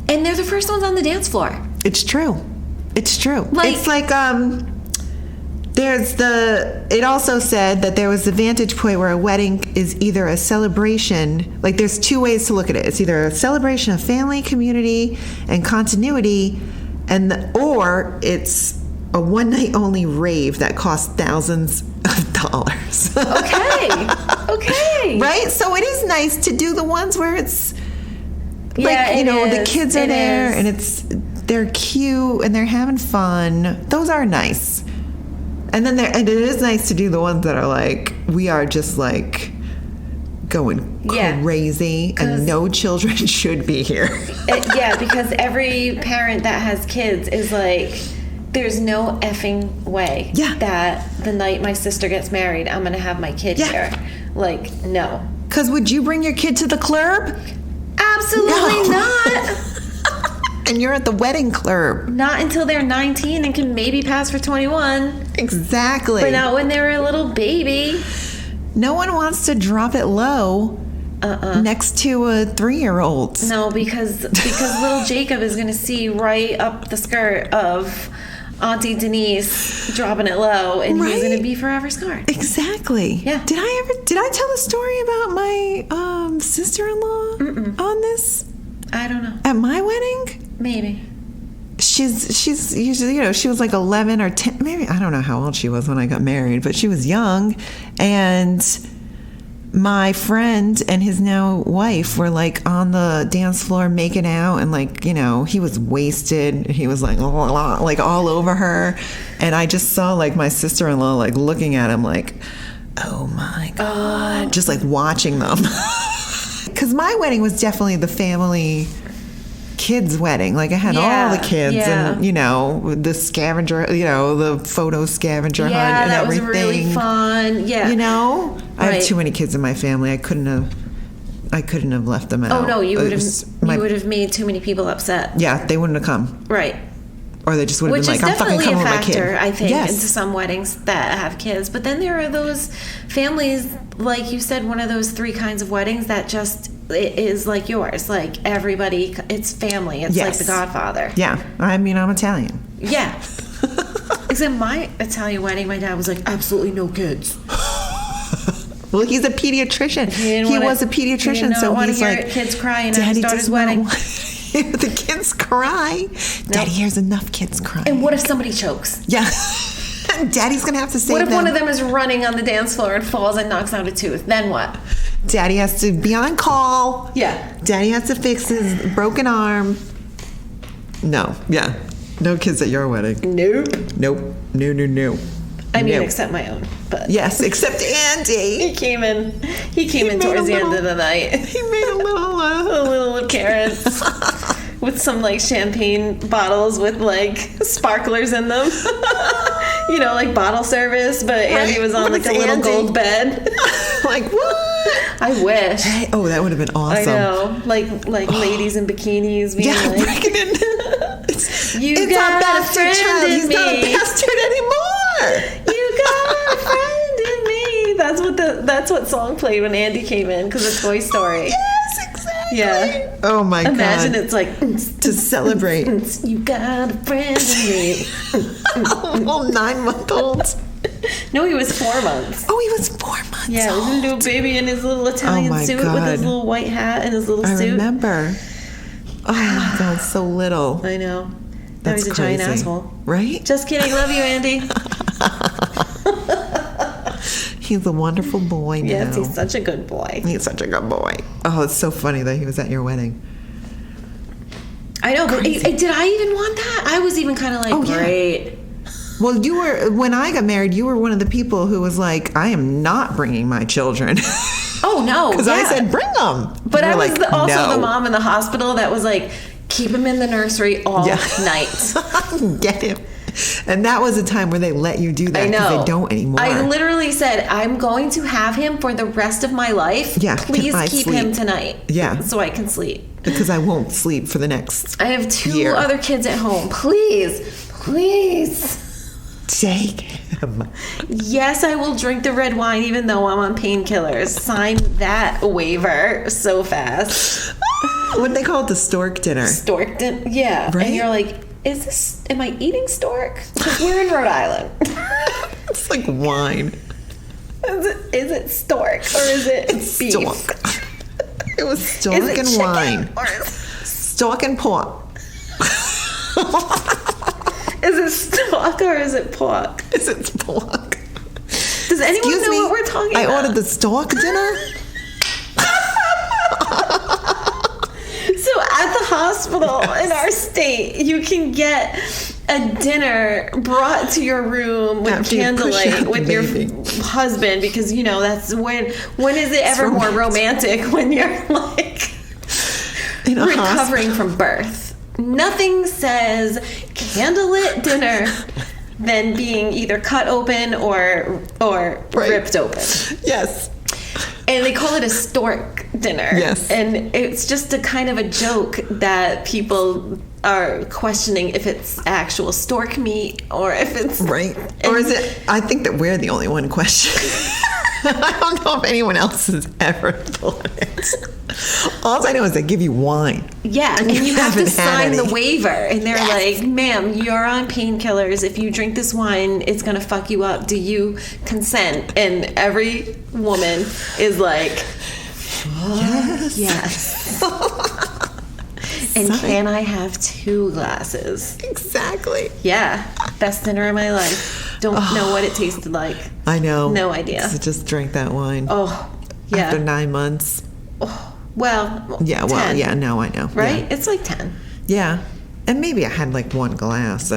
[SPEAKER 1] and they're the first ones on the dance floor.
[SPEAKER 2] It's true. It's true.
[SPEAKER 1] Like-
[SPEAKER 2] It's like it also said that there was the vantage point where a wedding is either a celebration, like there's 2 ways to look at it. It's either a celebration of family, community, and continuity, or it's a one night only rave that costs thousands of dollars.
[SPEAKER 1] Okay.
[SPEAKER 2] Right? So it is nice to do the ones where it's
[SPEAKER 1] Yeah,
[SPEAKER 2] like,
[SPEAKER 1] it
[SPEAKER 2] the
[SPEAKER 1] is.
[SPEAKER 2] kids are
[SPEAKER 1] It
[SPEAKER 2] there
[SPEAKER 1] is.
[SPEAKER 2] and they're cute and they're having fun. Those are nice. And then it is nice to do the ones that are like, we are just like going
[SPEAKER 1] Yeah.
[SPEAKER 2] crazy and no children should be here.
[SPEAKER 1] Yeah, because every parent that has kids is like, there's no effing way
[SPEAKER 2] Yeah.
[SPEAKER 1] that the night my sister gets married, I'm going to have my kid
[SPEAKER 2] Yeah.
[SPEAKER 1] here. Like, no.
[SPEAKER 2] Because would you bring your kid to the club?
[SPEAKER 1] Absolutely
[SPEAKER 2] No.
[SPEAKER 1] not.
[SPEAKER 2] And you're at the wedding club.
[SPEAKER 1] Not until they're 19 and can maybe pass for 21.
[SPEAKER 2] Exactly.
[SPEAKER 1] But not when they're a little baby.
[SPEAKER 2] No one wants to drop it low next to a 3-year-old.
[SPEAKER 1] No, because little Jacob is going to see right up the skirt of Auntie Denise dropping it low, and he's going
[SPEAKER 2] Right?
[SPEAKER 1] to be forever scarred.
[SPEAKER 2] Exactly.
[SPEAKER 1] Yeah.
[SPEAKER 2] Did I tell the story about my sister-in-law on this
[SPEAKER 1] I don't know.
[SPEAKER 2] at my wedding?
[SPEAKER 1] Maybe.
[SPEAKER 2] She's usually, she was like 11 or 10, maybe, I don't know how old she was when I got married, but she was young. And my friend and his now wife were like on the dance floor making out, and like, he was wasted. He was like all over her. And I just saw like my sister-in-law like looking at him like, oh my God, just like watching them. Because my wedding was definitely the family kids wedding. Like I had all the kids and the scavenger, the photo scavenger hunt and
[SPEAKER 1] that
[SPEAKER 2] everything.
[SPEAKER 1] was really fun. Yeah.
[SPEAKER 2] I have
[SPEAKER 1] Right.
[SPEAKER 2] too many kids in my family. I couldn't have left them out.
[SPEAKER 1] Oh no, you
[SPEAKER 2] It
[SPEAKER 1] would
[SPEAKER 2] was
[SPEAKER 1] have made too many people upset.
[SPEAKER 2] Yeah, they wouldn't have come.
[SPEAKER 1] Right.
[SPEAKER 2] Or they just would have
[SPEAKER 1] Which
[SPEAKER 2] been
[SPEAKER 1] is
[SPEAKER 2] like, I'm fucking
[SPEAKER 1] definitely
[SPEAKER 2] coming
[SPEAKER 1] a
[SPEAKER 2] with my kid.
[SPEAKER 1] factor, I think,
[SPEAKER 2] Yes.
[SPEAKER 1] into some weddings that have kids. But then there are those families, like you said, one of those 3 kinds of weddings that just it is like yours. Like everybody, it's family. It's like
[SPEAKER 2] Yes.
[SPEAKER 1] The Godfather.
[SPEAKER 2] Yeah, I'm Italian.
[SPEAKER 1] Yeah. Except my Italian wedding, my dad was like, absolutely no kids.
[SPEAKER 2] Well, he's a pediatrician. He was a pediatrician, so he's like,
[SPEAKER 1] kids crying at his
[SPEAKER 2] Daddy
[SPEAKER 1] daughter's
[SPEAKER 2] does not
[SPEAKER 1] wedding.
[SPEAKER 2] want the kids cry. Daddy hears enough kids crying.
[SPEAKER 1] And what if somebody chokes?
[SPEAKER 2] Yeah. Daddy's going to have to save
[SPEAKER 1] What if
[SPEAKER 2] them.
[SPEAKER 1] one of them is running on the dance floor and falls and knocks out a tooth? Then what?
[SPEAKER 2] Daddy has to be on call.
[SPEAKER 1] Yeah.
[SPEAKER 2] Daddy has to fix his broken arm. No. Yeah. No kids at your wedding.
[SPEAKER 1] Nope.
[SPEAKER 2] Nope. No.
[SPEAKER 1] I mean,
[SPEAKER 2] No.
[SPEAKER 1] except my own. But
[SPEAKER 2] Yes, except Andy.
[SPEAKER 1] he came in
[SPEAKER 2] made
[SPEAKER 1] towards
[SPEAKER 2] a
[SPEAKER 1] the end
[SPEAKER 2] little-
[SPEAKER 1] of the night.
[SPEAKER 2] He made a little...
[SPEAKER 1] A little appearance with some like champagne bottles with like sparklers in them. Like bottle service, but Andy was on
[SPEAKER 2] What
[SPEAKER 1] like
[SPEAKER 2] is
[SPEAKER 1] a little
[SPEAKER 2] Andy?
[SPEAKER 1] gold bed.
[SPEAKER 2] like, what?
[SPEAKER 1] I wish.
[SPEAKER 2] Hey, oh, that would have been awesome.
[SPEAKER 1] I know, like ladies in bikinis being
[SPEAKER 2] Yeah,
[SPEAKER 1] like,
[SPEAKER 2] breaking in.
[SPEAKER 1] "You
[SPEAKER 2] It's
[SPEAKER 1] got
[SPEAKER 2] our
[SPEAKER 1] a
[SPEAKER 2] bastard
[SPEAKER 1] friend
[SPEAKER 2] child.
[SPEAKER 1] in
[SPEAKER 2] He's not a
[SPEAKER 1] me.
[SPEAKER 2] bastard anymore.
[SPEAKER 1] You got a friend in me." That's what song played when Andy came in because of Toy Story.
[SPEAKER 2] Yes, exactly.
[SPEAKER 1] Yeah.
[SPEAKER 2] Oh my
[SPEAKER 1] Imagine
[SPEAKER 2] God.
[SPEAKER 1] it's like
[SPEAKER 2] To celebrate.
[SPEAKER 1] You got a friend in me.
[SPEAKER 2] A little 9-month-old.
[SPEAKER 1] No, he was 4 months.
[SPEAKER 2] Oh, he was 4 months
[SPEAKER 1] Yeah, he was a
[SPEAKER 2] old.
[SPEAKER 1] little baby in his little Italian
[SPEAKER 2] my
[SPEAKER 1] suit with
[SPEAKER 2] God.
[SPEAKER 1] his little white hat and his little
[SPEAKER 2] I
[SPEAKER 1] suit.
[SPEAKER 2] remember. Oh my God, so little.
[SPEAKER 1] I know. Now
[SPEAKER 2] That's
[SPEAKER 1] he's a
[SPEAKER 2] crazy.
[SPEAKER 1] giant asshole.
[SPEAKER 2] Right?
[SPEAKER 1] Just kidding. Love you, Andy.
[SPEAKER 2] He's a wonderful boy now.
[SPEAKER 1] Yes, he's such a good boy.
[SPEAKER 2] He's such a good boy. Oh, it's so funny that he was at your wedding.
[SPEAKER 1] I know, but did I even want that? I was even kind of like,
[SPEAKER 2] Oh, yeah.
[SPEAKER 1] great.
[SPEAKER 2] Well, when I got married, you were one of the people who was like, I am not bringing my children.
[SPEAKER 1] Oh, no.
[SPEAKER 2] Because I said, bring them.
[SPEAKER 1] But I was also
[SPEAKER 2] no.
[SPEAKER 1] the mom in the hospital that was like, keep him in the nursery all night.
[SPEAKER 2] Get him. And that was a time where they let you do that because they don't anymore.
[SPEAKER 1] I literally said, I'm going to have him for the rest of my life.
[SPEAKER 2] Yeah,
[SPEAKER 1] Please keep him tonight.
[SPEAKER 2] Yeah.
[SPEAKER 1] So I can sleep.
[SPEAKER 2] Because I won't sleep for the next
[SPEAKER 1] I have 2
[SPEAKER 2] year.
[SPEAKER 1] other kids at home. Please.
[SPEAKER 2] Take him.
[SPEAKER 1] Yes, I will drink the red wine even though I'm on painkillers. Sign that waiver so fast.
[SPEAKER 2] What do they call it? The Stork Dinner.
[SPEAKER 1] Stork Dinner. Yeah.
[SPEAKER 2] Right?
[SPEAKER 1] And you're like, am I eating stork? Because we're in Rhode Island.
[SPEAKER 2] It's like wine.
[SPEAKER 1] Is it stork or is it beef?
[SPEAKER 2] Stork. It was stork
[SPEAKER 1] Is it
[SPEAKER 2] and
[SPEAKER 1] chicken
[SPEAKER 2] wine.
[SPEAKER 1] or is
[SPEAKER 2] Stork and pork.
[SPEAKER 1] it stork or is it pork?
[SPEAKER 2] Is it pork?
[SPEAKER 1] Does anyone
[SPEAKER 2] Excuse
[SPEAKER 1] know
[SPEAKER 2] me,
[SPEAKER 1] what we're talking
[SPEAKER 2] I
[SPEAKER 1] about?
[SPEAKER 2] ordered the Stork Dinner.
[SPEAKER 1] So at the hospital in our state, you can get a dinner brought to your room with
[SPEAKER 2] After you push out
[SPEAKER 1] candlelight
[SPEAKER 2] the
[SPEAKER 1] with your
[SPEAKER 2] baby.
[SPEAKER 1] husband because that's when is it ever more romantic when you're like
[SPEAKER 2] In a
[SPEAKER 1] recovering from birth. Nothing says candlelit dinner than being either cut open or ripped open.
[SPEAKER 2] Yes.
[SPEAKER 1] And they call it a stork dinner.
[SPEAKER 2] Yes.
[SPEAKER 1] And it's just a kind of a joke that people are questioning if it's actual stork meat or if it's...
[SPEAKER 2] Right. Or is it... I think that we're the only one questioning. I don't know if anyone else has ever thought it. All I know is they give you wine.
[SPEAKER 1] Yeah, and you have to
[SPEAKER 2] haven't had
[SPEAKER 1] sign the
[SPEAKER 2] any.
[SPEAKER 1] waiver. And they're like, ma'am, you're on painkillers. If you drink this wine, it's going to fuck you up. Do you consent? And every woman is like, yes. And
[SPEAKER 2] Sign.
[SPEAKER 1] can I have 2 glasses?
[SPEAKER 2] Exactly.
[SPEAKER 1] Yeah, best dinner of my life. Don't know what it tasted like.
[SPEAKER 2] I know.
[SPEAKER 1] No idea.
[SPEAKER 2] So just drank that wine.
[SPEAKER 1] Oh, yeah.
[SPEAKER 2] After 9 months.
[SPEAKER 1] Well,
[SPEAKER 2] Yeah, well,
[SPEAKER 1] 10,
[SPEAKER 2] yeah, now I know.
[SPEAKER 1] right?
[SPEAKER 2] Yeah.
[SPEAKER 1] It's like 10.
[SPEAKER 2] Yeah. And maybe I had like 1 glass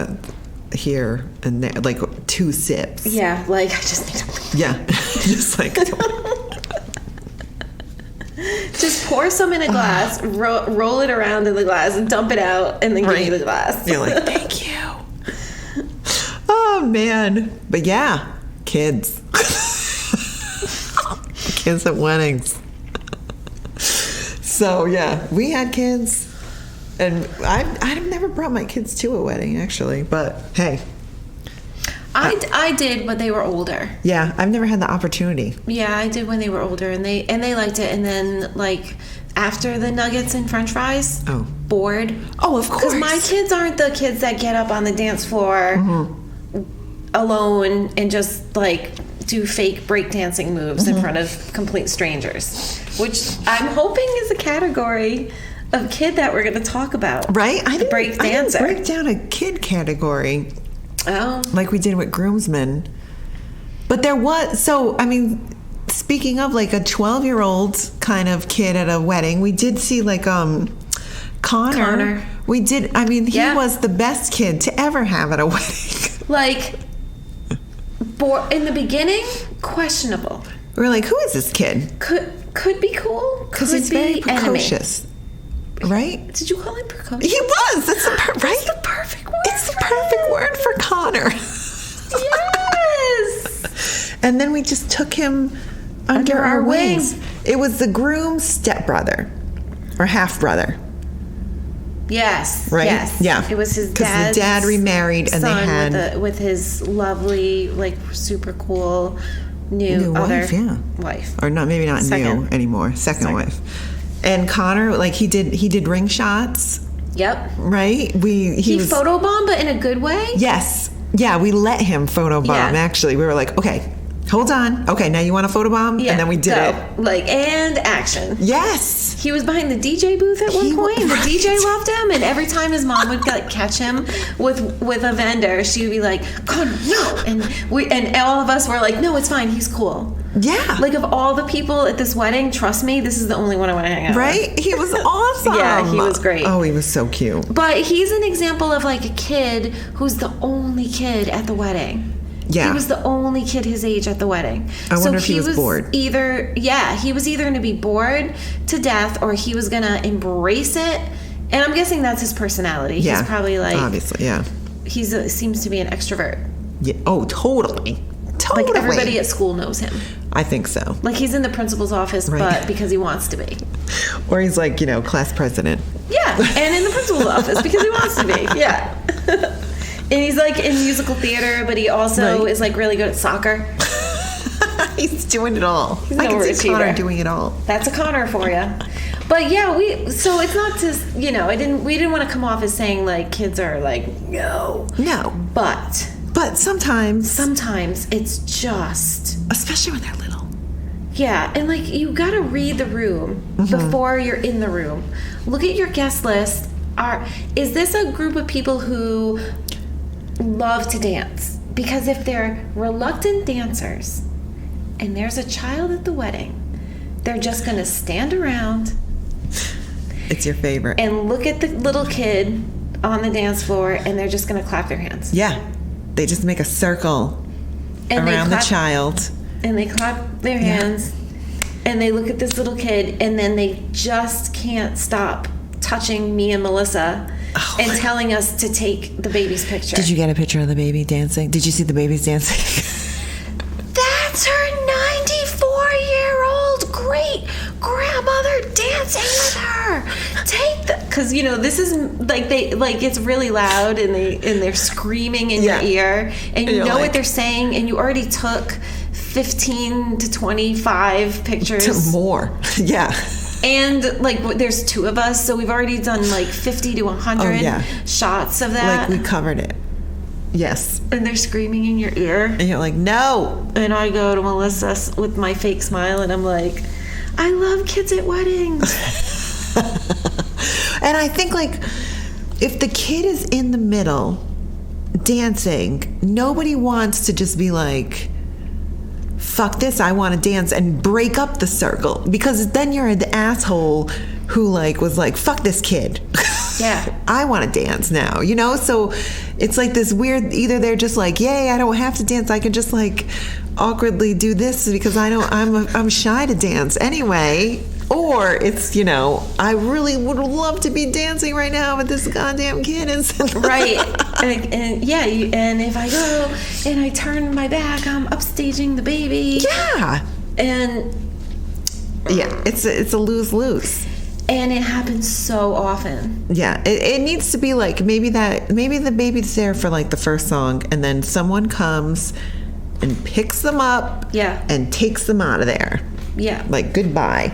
[SPEAKER 2] here and there, like 2 sips.
[SPEAKER 1] Yeah, like I just need to...
[SPEAKER 2] Yeah. Just like...
[SPEAKER 1] Just pour some in a glass, roll it around in the glass, and dump it out, and then give you the glass.
[SPEAKER 2] You're like, thank you. Oh, man. But yeah, kids. Kids at weddings. So, yeah, we had kids. And I've never brought my kids to a wedding, actually. But, hey.
[SPEAKER 1] I did, but they were older.
[SPEAKER 2] Yeah, I've never had the opportunity.
[SPEAKER 1] Yeah, I did when they were older, and they liked it. And then, like, after the nuggets and French fries, bored.
[SPEAKER 2] Oh, of course.
[SPEAKER 1] Because my kids aren't the kids that get up on the dance floor alone and just, like, do fake breakdancing moves in front of complete strangers, which I'm hoping is a category of kid that we're going to talk about.
[SPEAKER 2] Right? I didn't
[SPEAKER 1] break
[SPEAKER 2] break down a kid category.
[SPEAKER 1] Oh.
[SPEAKER 2] Like we did with groomsmen. But there was, so, I mean, speaking of like a 12-year-old kind of kid at a wedding, we did see like Connor. We did, I mean, he was the best kid to ever have at a wedding.
[SPEAKER 1] Like, in the beginning, questionable.
[SPEAKER 2] We were like, who is this kid?
[SPEAKER 1] Could be cool.
[SPEAKER 2] Because he's very precocious. Right?
[SPEAKER 1] Did you call him precocious?
[SPEAKER 2] He was. That's the right?
[SPEAKER 1] That's the perfect word.
[SPEAKER 2] It's the perfect word for Connor.
[SPEAKER 1] Yes.
[SPEAKER 2] And then we just took him under our wings. It was the groom's stepbrother or half brother.
[SPEAKER 1] Yes.
[SPEAKER 2] Right?
[SPEAKER 1] Yes.
[SPEAKER 2] Yeah.
[SPEAKER 1] It was his
[SPEAKER 2] Because
[SPEAKER 1] dad's
[SPEAKER 2] the dad remarried and they
[SPEAKER 1] son
[SPEAKER 2] had
[SPEAKER 1] with his lovely, like, super cool new other
[SPEAKER 2] wife, yeah.
[SPEAKER 1] wife.
[SPEAKER 2] Or not, maybe not new anymore. Second wife. And Connor, like he did ring shots.
[SPEAKER 1] Yep.
[SPEAKER 2] Right? He was
[SPEAKER 1] photobombed, but in a good way.
[SPEAKER 2] Yes. Yeah, we let him photobomb.
[SPEAKER 1] Yeah.
[SPEAKER 2] Actually, we were like, okay, Hold on. Okay, now you want a photobomb?
[SPEAKER 1] Yeah,
[SPEAKER 2] and then we did
[SPEAKER 1] go.
[SPEAKER 2] it.
[SPEAKER 1] Like, and action.
[SPEAKER 2] Yes.
[SPEAKER 1] He was behind the DJ booth at one point, and the
[SPEAKER 2] right.
[SPEAKER 1] DJ loved him. And every time his mom would catch him with a vendor, she would be like, "Connor, no!" And all of us were like, "No, it's fine. He's cool."
[SPEAKER 2] Yeah.
[SPEAKER 1] Like, of all the people at this wedding, trust me, this is the only one I want to hang out with.
[SPEAKER 2] Right? He was awesome.
[SPEAKER 1] Yeah, he was great.
[SPEAKER 2] Oh, he was so cute.
[SPEAKER 1] But he's an example of like a kid who's the only kid at the wedding.
[SPEAKER 2] Yeah.
[SPEAKER 1] He was the only kid his age at the wedding.
[SPEAKER 2] I wonder if he was bored.
[SPEAKER 1] He was either going to be bored to death or he was going to embrace it. And I'm guessing that's his personality.
[SPEAKER 2] Yeah.
[SPEAKER 1] He's probably like,
[SPEAKER 2] obviously, yeah.
[SPEAKER 1] Seems to be an extrovert.
[SPEAKER 2] Yeah. Oh, totally. Totally.
[SPEAKER 1] Like everybody at school knows him.
[SPEAKER 2] I think so.
[SPEAKER 1] Like he's in the principal's office,
[SPEAKER 2] Right.
[SPEAKER 1] but because he wants to be.
[SPEAKER 2] Or he's like, class president.
[SPEAKER 1] Yeah, and in the principal's office because he wants to be. Yeah. And he's like in musical theater, but he also
[SPEAKER 2] Right.
[SPEAKER 1] is like really good at soccer.
[SPEAKER 2] He's doing it all.
[SPEAKER 1] He's
[SPEAKER 2] I
[SPEAKER 1] an
[SPEAKER 2] can see Connor
[SPEAKER 1] overachiever.
[SPEAKER 2] doing it all.
[SPEAKER 1] That's a Connor for you. But yeah, so it's not just, we didn't want to come off as saying like kids are like, no.
[SPEAKER 2] No.
[SPEAKER 1] But
[SPEAKER 2] sometimes,
[SPEAKER 1] it's just,
[SPEAKER 2] especially when they're little.
[SPEAKER 1] yeah. And like, you got to read the room before you're in the room. Look at your guest list. Is this a group of people who love to dance? Because if they're reluctant dancers and there's a child at the wedding, they're just going to stand around
[SPEAKER 2] It's your favorite.
[SPEAKER 1] and look at the little kid on the dance floor and they're just going to clap their hands.
[SPEAKER 2] Yeah. They just make a circle
[SPEAKER 1] And
[SPEAKER 2] around the child.
[SPEAKER 1] And they clap their hands and they look at this little kid and then they just can't stop touching me and Melissa and telling us to take the baby's picture.
[SPEAKER 2] Did you get a picture of the baby dancing? Did you see the babies dancing?
[SPEAKER 1] That's her 94-year-old great grandmother dancing with her. Because this is like it's really loud and they're screaming in your ear and you know what they're saying and you already took 15 to 25 pictures.
[SPEAKER 2] More. Yeah.
[SPEAKER 1] And like there's two of us, so we've already done like 50 to 100 shots of that.
[SPEAKER 2] Like we covered it. Yes.
[SPEAKER 1] And they're screaming in your ear.
[SPEAKER 2] And you're like, no.
[SPEAKER 1] And I go to Melissa with my fake smile and I'm like, I love kids at weddings.
[SPEAKER 2] And I think like if the kid is in the middle dancing, nobody wants to just be like, fuck this, I want to dance and break up the circle, because then you're the asshole who like was like, fuck this kid.
[SPEAKER 1] Yeah.
[SPEAKER 2] I want to dance now, so it's like this weird, either they're just like, yay, I don't have to dance, I can just like awkwardly do this because I'm shy to dance anyway, or it's I really would love to be dancing right now, but this goddamn kid is
[SPEAKER 1] right. And if I go and I turn my back, I'm upstaging the baby.
[SPEAKER 2] Yeah.
[SPEAKER 1] And
[SPEAKER 2] yeah, it's a lose-lose.
[SPEAKER 1] And it happens so often.
[SPEAKER 2] Yeah, it needs to be like maybe the baby's there for like the first song, and then someone comes and picks them up, and takes them out of there.
[SPEAKER 1] Yeah,
[SPEAKER 2] like goodbye.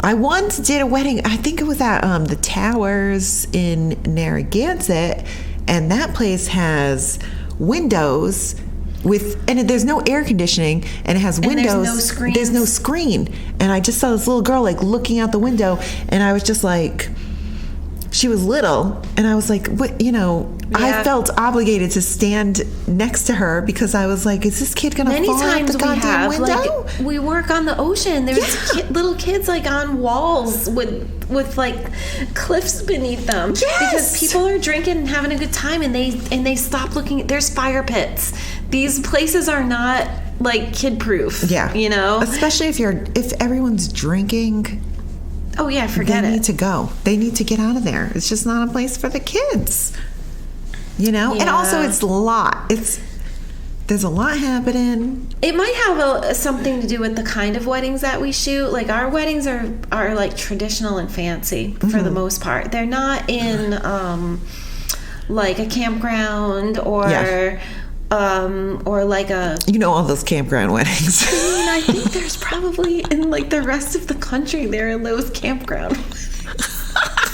[SPEAKER 2] I once did a wedding. I think it was at the Towers in Narragansett, and that place has windows. And there's no air conditioning, and it has windows. There's no screen. And I just saw this little girl like looking out the window, and I was just like, she was little, and I was like, what, I felt obligated to stand next to her because I was like, is this kid gonna fall out the goddamn window?
[SPEAKER 1] Like, we work on the ocean. There's little kids like on walls with like cliffs beneath them.
[SPEAKER 2] Yes!
[SPEAKER 1] Because people are drinking and having a good time, and they stop looking. There's fire pits. These places are not like kid proof.
[SPEAKER 2] Yeah, especially if everyone's drinking.
[SPEAKER 1] Oh yeah, forget it.
[SPEAKER 2] They need to go. They need to get out of there. It's just not a place for the kids. And also it's a lot. There's a lot happening.
[SPEAKER 1] It might have something to do with the kind of weddings that we shoot. Like our weddings are like traditional and fancy for the most part. They're not in like a campground or like a
[SPEAKER 2] all those campground weddings.
[SPEAKER 1] I think there's probably in like the rest of the country there are those campground.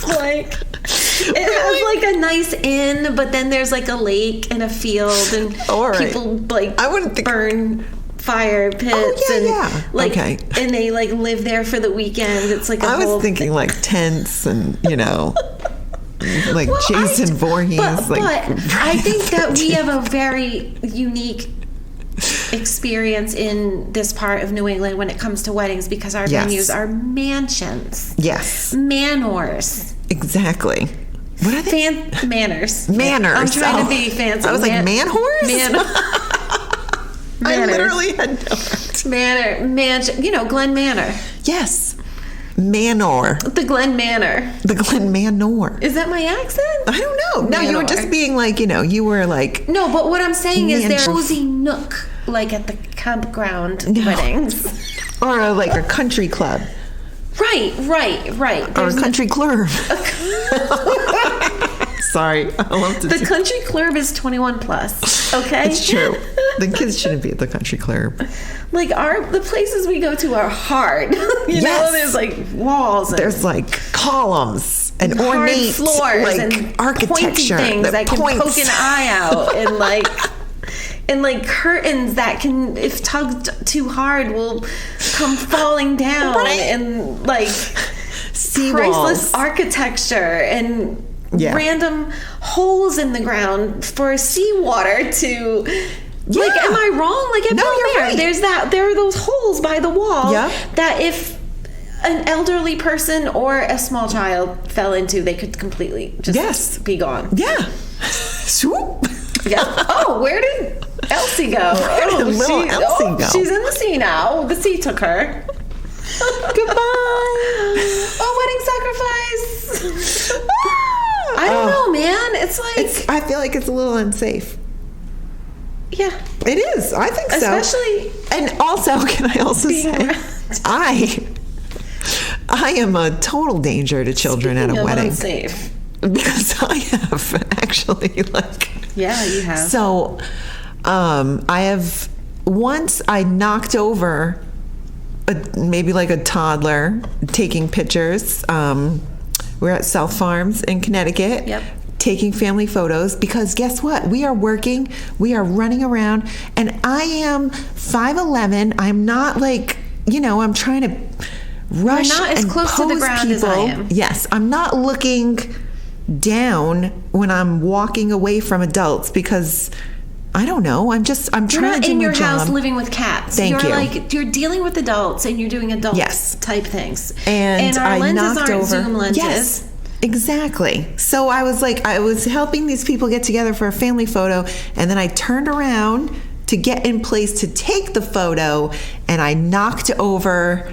[SPEAKER 1] Like it has like a nice inn, but then there's like a lake and a field, and people like
[SPEAKER 2] I wouldn't think
[SPEAKER 1] burn fire pits and like
[SPEAKER 2] okay.
[SPEAKER 1] and they like live there for the weekend. It's like
[SPEAKER 2] I was thinking like tents and like Jason Voorhees.
[SPEAKER 1] But I think that we have a very unique experience in this part of New England when it comes to weddings because our venues are mansions.
[SPEAKER 2] Yes.
[SPEAKER 1] Manors.
[SPEAKER 2] Exactly. What are they?
[SPEAKER 1] Manners.
[SPEAKER 2] Manners.
[SPEAKER 1] I'm trying to be fancy.
[SPEAKER 2] I was like, man-horse? I literally had no
[SPEAKER 1] Mansion. Glen Manor.
[SPEAKER 2] Yes. Manor.
[SPEAKER 1] The Glen Manor.
[SPEAKER 2] The Glen Manor.
[SPEAKER 1] Is that my accent?
[SPEAKER 2] I don't know. No, you were just being like, you were like...
[SPEAKER 1] No, but what I'm saying is there's a cozy nook, like at the campground weddings.
[SPEAKER 2] Or like a country club.
[SPEAKER 1] Right.
[SPEAKER 2] Or a country club. Sorry. I love to
[SPEAKER 1] The country club is 21 plus, okay?
[SPEAKER 2] It's true. The kids shouldn't be at the country club.
[SPEAKER 1] Like the places we go to are hard. You know, there's like walls. And
[SPEAKER 2] there's like columns and
[SPEAKER 1] hard
[SPEAKER 2] ornate
[SPEAKER 1] floors
[SPEAKER 2] like
[SPEAKER 1] and
[SPEAKER 2] architecture
[SPEAKER 1] things that can poke an eye out and like curtains that can, if tugged too hard, will come falling down and like priceless architecture and random holes in the ground for seawater to.
[SPEAKER 2] Yeah.
[SPEAKER 1] Like, am I wrong? Like,
[SPEAKER 2] no, you're right.
[SPEAKER 1] There are those holes by the wall that if an elderly person or a small child fell into, they could completely just be gone.
[SPEAKER 2] Yeah. Swoop.
[SPEAKER 1] Yeah. Oh, where did Elsie go?
[SPEAKER 2] Elsie go?
[SPEAKER 1] She's in the sea now. The sea took her.
[SPEAKER 2] Goodbye.
[SPEAKER 1] Oh, wedding sacrifice. I don't know, man. It's like...
[SPEAKER 2] I feel like it's a little unsafe.
[SPEAKER 1] Yeah.
[SPEAKER 2] It is. I think so.
[SPEAKER 1] Especially...
[SPEAKER 2] And also, can I also say, I am a total danger to children at a wedding.
[SPEAKER 1] Unsafe.
[SPEAKER 2] Because I have actually
[SPEAKER 1] Yeah, you have.
[SPEAKER 2] So, once I knocked over maybe like a toddler taking pictures. We're at South Farms in Connecticut.
[SPEAKER 1] Yep.
[SPEAKER 2] Taking family photos because guess what? We are working, we are running around, and I am 5'11". I'm not like, I'm trying to rush
[SPEAKER 1] You're not as
[SPEAKER 2] and
[SPEAKER 1] close to the
[SPEAKER 2] pose
[SPEAKER 1] ground
[SPEAKER 2] people.
[SPEAKER 1] as I am.
[SPEAKER 2] Yes, I'm not looking down when I'm walking away from adults because I don't know. I'm trying to do my job.
[SPEAKER 1] You're not in your house living with cats.
[SPEAKER 2] Thank you.
[SPEAKER 1] You're dealing with adults and you're doing adult type things. And our
[SPEAKER 2] I
[SPEAKER 1] lenses
[SPEAKER 2] knocked
[SPEAKER 1] aren't
[SPEAKER 2] over.
[SPEAKER 1] Zoom lenses.
[SPEAKER 2] Yes. Exactly. So I was helping these people get together for a family photo, and then I turned around to get in place to take the photo, and I knocked over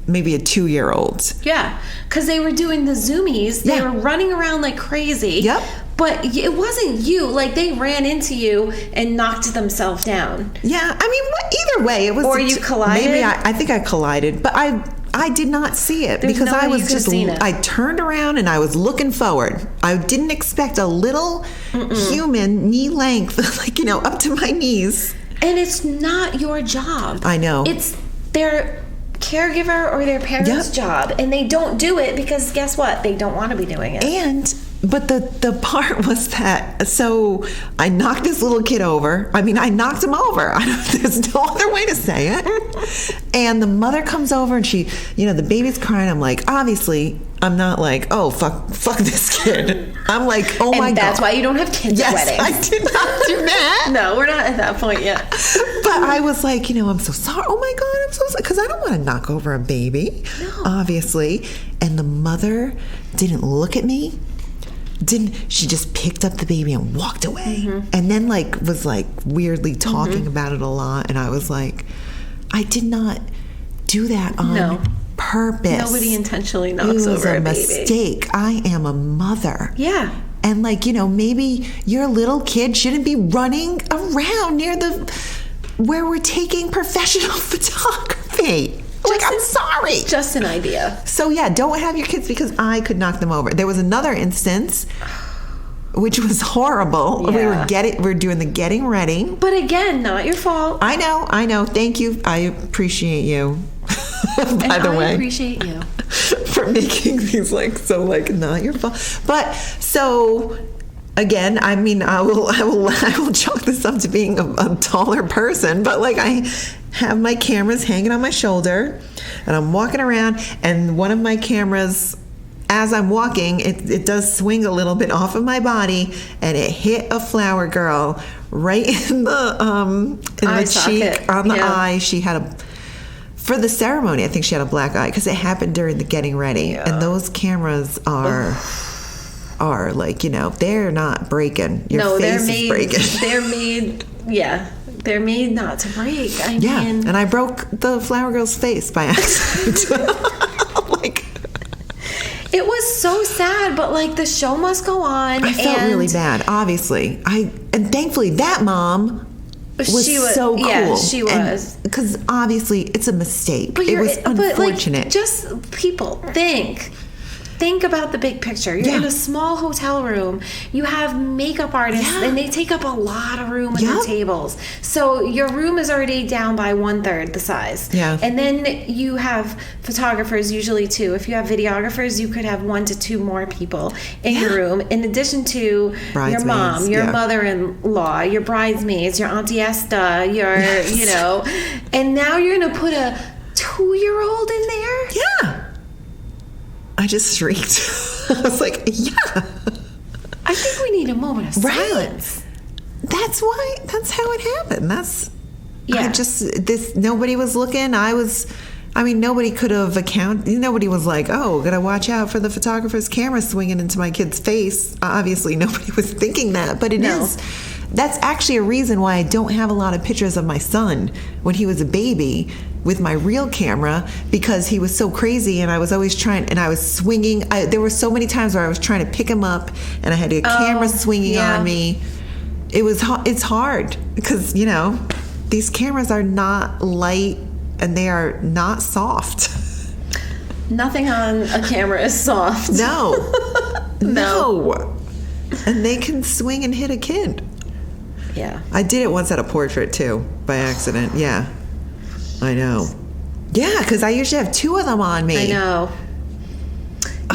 [SPEAKER 2] maybe a 2-year-old.
[SPEAKER 1] Yeah, because they were doing the zoomies. They were running around like crazy.
[SPEAKER 2] Yep.
[SPEAKER 1] But it wasn't you. Like, they ran into you and knocked themselves down.
[SPEAKER 2] Yeah, I mean, either way, it was...
[SPEAKER 1] Or you collided?
[SPEAKER 2] Maybe I think I collided, but I did not see it because I was just... I turned around and I was looking forward. I didn't expect a little human knee length, up to my knees.
[SPEAKER 1] And it's not your job.
[SPEAKER 2] I know.
[SPEAKER 1] It's their caregiver or their parents' job. And they don't do it because guess what? They don't want to be doing it.
[SPEAKER 2] But the part was that, so I knocked this little kid over. I mean, I knocked him over. There's no other way to say it. And the mother comes over and she, the baby's crying. I'm like, obviously, I'm not like, oh, fuck this kid. I'm like, oh my God.
[SPEAKER 1] And that's why you don't have kids at weddings.
[SPEAKER 2] I did not do that.
[SPEAKER 1] No, we're not at that point yet.
[SPEAKER 2] But I was like, I'm so sorry. Oh my God, I'm so sorry. Because I don't want to knock over a baby, obviously. And the mother didn't look at me. She just picked up the baby and walked away, and then was weirdly talking about it a lot, and I was like, I did not do that on purpose.
[SPEAKER 1] Nobody intentionally knocks over a baby.
[SPEAKER 2] It was a mistake. I am a mother.
[SPEAKER 1] Yeah.
[SPEAKER 2] And maybe your little kid shouldn't be running around near where we're taking professional photography. I'm sorry.
[SPEAKER 1] Just an idea.
[SPEAKER 2] So don't have your kids because I could knock them over. There was another instance, which was horrible.
[SPEAKER 1] Yeah.
[SPEAKER 2] We're doing the getting ready.
[SPEAKER 1] But again, not your fault.
[SPEAKER 2] I know. Thank you. I appreciate you. By the way,
[SPEAKER 1] I appreciate you
[SPEAKER 2] for making these not your fault. But so. Again, I mean, I will chalk this up to being a taller person, but have my cameras hanging on my shoulder, and I'm walking around, and one of my cameras, as I'm walking, it does swing a little bit off of my body, and it hit a flower girl right in the cheek, on the eye. She had for the ceremony, I think she had a black eye because it happened during the getting ready. Yeah. And those cameras are like, they're not breaking. Your face is breaking.
[SPEAKER 1] They're made, they're made not to break. I mean,
[SPEAKER 2] and I broke the flower girl's face by accident.
[SPEAKER 1] It was so sad, but like the show must go on.
[SPEAKER 2] I felt really bad, obviously. And thankfully that mom was so cool.
[SPEAKER 1] Yeah, she was.
[SPEAKER 2] Because obviously it's a mistake. It was unfortunate.
[SPEAKER 1] Like, just people think about the big picture. You're in a small hotel room. You have makeup artists, and they take up a lot of room at their tables. So your room is already down by 1/3 the size.
[SPEAKER 2] Yeah.
[SPEAKER 1] And then you have photographers, usually 2. If you have videographers, you could have 1 to 2 more people in your room, in addition to your mom, your mother-in-law, your bridesmaids, your Auntie Esther, and now you're going to put a 2-year-old in there?
[SPEAKER 2] Yeah. I just shrieked. I was like,
[SPEAKER 1] I think we need a moment of silence.
[SPEAKER 2] That's how it happened. Nobody was looking. Nobody could have accounted. Nobody was like, oh, gotta watch out for the photographer's camera swinging into my kid's face. Obviously, nobody was thinking that, but it is. That's actually a reason why I don't have a lot of pictures of my son when he was a baby with my real camera, because he was so crazy, and I was always trying, and I was swinging. There were so many times where I was trying to pick him up, and I had a camera swinging on me. It's hard because, these cameras are not light, and they are not soft.
[SPEAKER 1] Nothing on a camera is soft.
[SPEAKER 2] No. No. And they can swing and hit a kid.
[SPEAKER 1] Yeah.
[SPEAKER 2] I did it once at a portrait, too, by accident. Yeah. I know. Yeah, because I usually have 2 of them on me.
[SPEAKER 1] I know.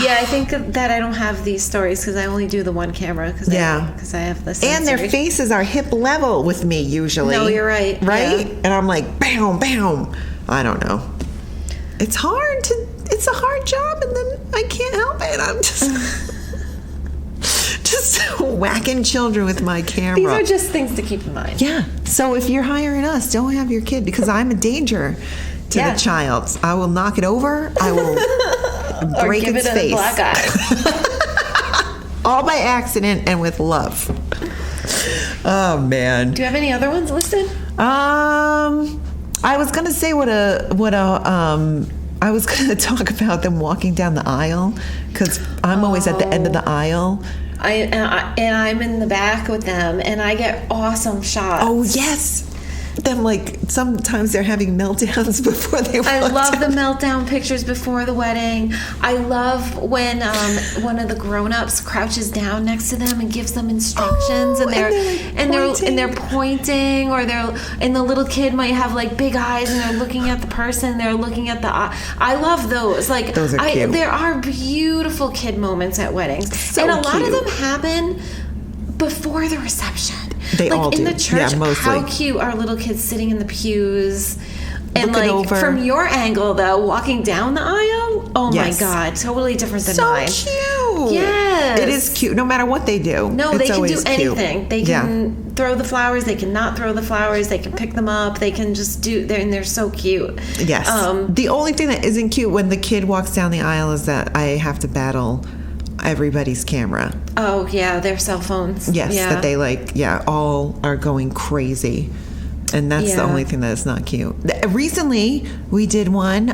[SPEAKER 1] Yeah, I think that I don't have these stories because I only do the one camera because I have the sensory.
[SPEAKER 2] And their faces are hip level with me usually.
[SPEAKER 1] No, you're right.
[SPEAKER 2] Right?
[SPEAKER 1] Yeah.
[SPEAKER 2] And I'm like, bam, bam. I don't know. It's a hard job, and then I can't help it. I'm just whacking children with my camera.
[SPEAKER 1] These are just things to keep in mind.
[SPEAKER 2] Yeah. So if you're hiring us, don't have your kid, because I'm a danger to the child. I will knock it over. I will break its face.
[SPEAKER 1] Or give it a black eye.
[SPEAKER 2] All by accident and with love. Oh man.
[SPEAKER 1] Do you have any other ones listed?
[SPEAKER 2] I was gonna say I was gonna talk about them walking down the aisle, because I'm always at the end of the aisle.
[SPEAKER 1] And I'm in the back with them, and I get awesome shots.
[SPEAKER 2] Oh yes. Them, like, sometimes they're having meltdowns before they walk
[SPEAKER 1] I love
[SPEAKER 2] down.
[SPEAKER 1] the meltdown pictures before the wedding. I love when one of the grown-ups crouches down next to them and gives them instructions, and they're pointing, or and the little kid might have like big eyes, and they're looking at the person, they're looking at the eye. I love those. Like,
[SPEAKER 2] those are cute.
[SPEAKER 1] There are beautiful kid moments at weddings,
[SPEAKER 2] so
[SPEAKER 1] and a lot
[SPEAKER 2] cute.
[SPEAKER 1] of them happen before the reception.
[SPEAKER 2] They all do.
[SPEAKER 1] In the church,
[SPEAKER 2] yeah, mostly.
[SPEAKER 1] How cute are little kids sitting in the pews and
[SPEAKER 2] looking
[SPEAKER 1] like
[SPEAKER 2] over.
[SPEAKER 1] From your angle though, walking down the aisle, oh
[SPEAKER 2] Yes.
[SPEAKER 1] my God, totally different than
[SPEAKER 2] So
[SPEAKER 1] mine.
[SPEAKER 2] cute.
[SPEAKER 1] Yes.
[SPEAKER 2] It is cute, no matter what they do.
[SPEAKER 1] No,
[SPEAKER 2] it's
[SPEAKER 1] they can do
[SPEAKER 2] always
[SPEAKER 1] anything.
[SPEAKER 2] Cute.
[SPEAKER 1] They can throw the flowers, they can not throw the flowers, they can pick them up, they can just do, they're so cute.
[SPEAKER 2] Yes. The only thing that isn't cute when the kid walks down the aisle is that I have to battle everybody's camera.
[SPEAKER 1] Oh yeah, their cell phones.
[SPEAKER 2] Yes,
[SPEAKER 1] yeah.
[SPEAKER 2] that they all are going crazy. And that's the only thing that is not cute. Recently, we did one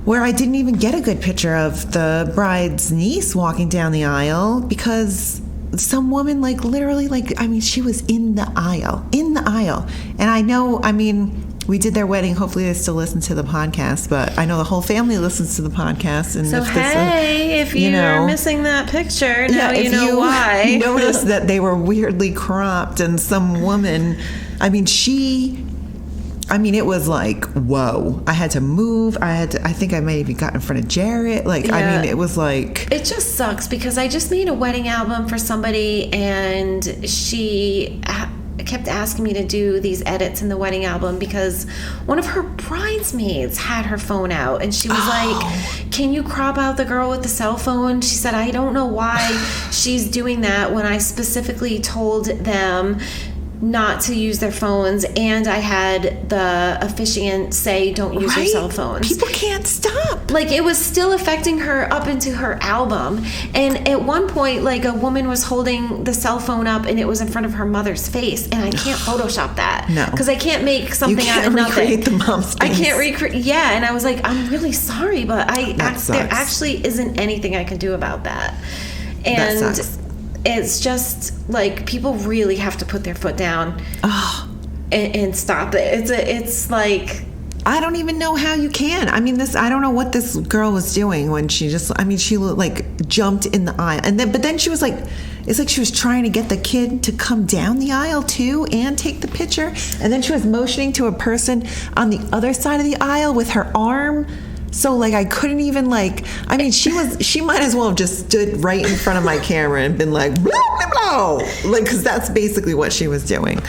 [SPEAKER 2] where I didn't even get a good picture of the bride's niece walking down the aisle, because some woman, like, literally, like, I mean, she was in the aisle. And I know, I mean, we did their wedding. Hopefully they still listen to the podcast, but I know the whole family listens to the podcast. And
[SPEAKER 1] so if you're missing that picture, now you know why.
[SPEAKER 2] Notice that they were weirdly cropped, and some woman, I mean, it was like, whoa. I had to move. I think I might have even got in front of Jarrett. Like, I mean, it was like...
[SPEAKER 1] It just sucks, because I just made a wedding album for somebody, and she kept asking me to do these edits in the wedding album because one of her bridesmaids had her phone out, and she was like, can you crop out the girl with the cell phone? She said, I don't know why she's doing that when I specifically told them not to use their phones, and I had the officiant say don't use your cell phones.
[SPEAKER 2] People can't stop.
[SPEAKER 1] Like, it was still affecting her up into her album. And at one point, like, a woman was holding the cell phone up and it was in front of her mother's face, and I can't Photoshop that.
[SPEAKER 2] No.
[SPEAKER 1] Because I can't make something
[SPEAKER 2] You can't
[SPEAKER 1] out of nothing.
[SPEAKER 2] recreate the mom's
[SPEAKER 1] I
[SPEAKER 2] face.
[SPEAKER 1] can't recreate. Yeah, and I was like, I'm really sorry, but
[SPEAKER 2] That
[SPEAKER 1] there
[SPEAKER 2] sucks.
[SPEAKER 1] actually isn't anything I can do about that. And
[SPEAKER 2] That sucks.
[SPEAKER 1] it's just like, people really have to put their foot down and stop it. It's like,
[SPEAKER 2] I don't even know how you can. I mean, I don't know what this girl was doing when she she like jumped in the aisle, but then she was like, it's like she was trying to get the kid to come down the aisle too and take the picture, and then she was motioning to a person on the other side of the aisle with her arm. So like, I couldn't even she might as well have just stood right in front of my camera and been like, blah, blah, blah. Like, because that's basically what she was doing.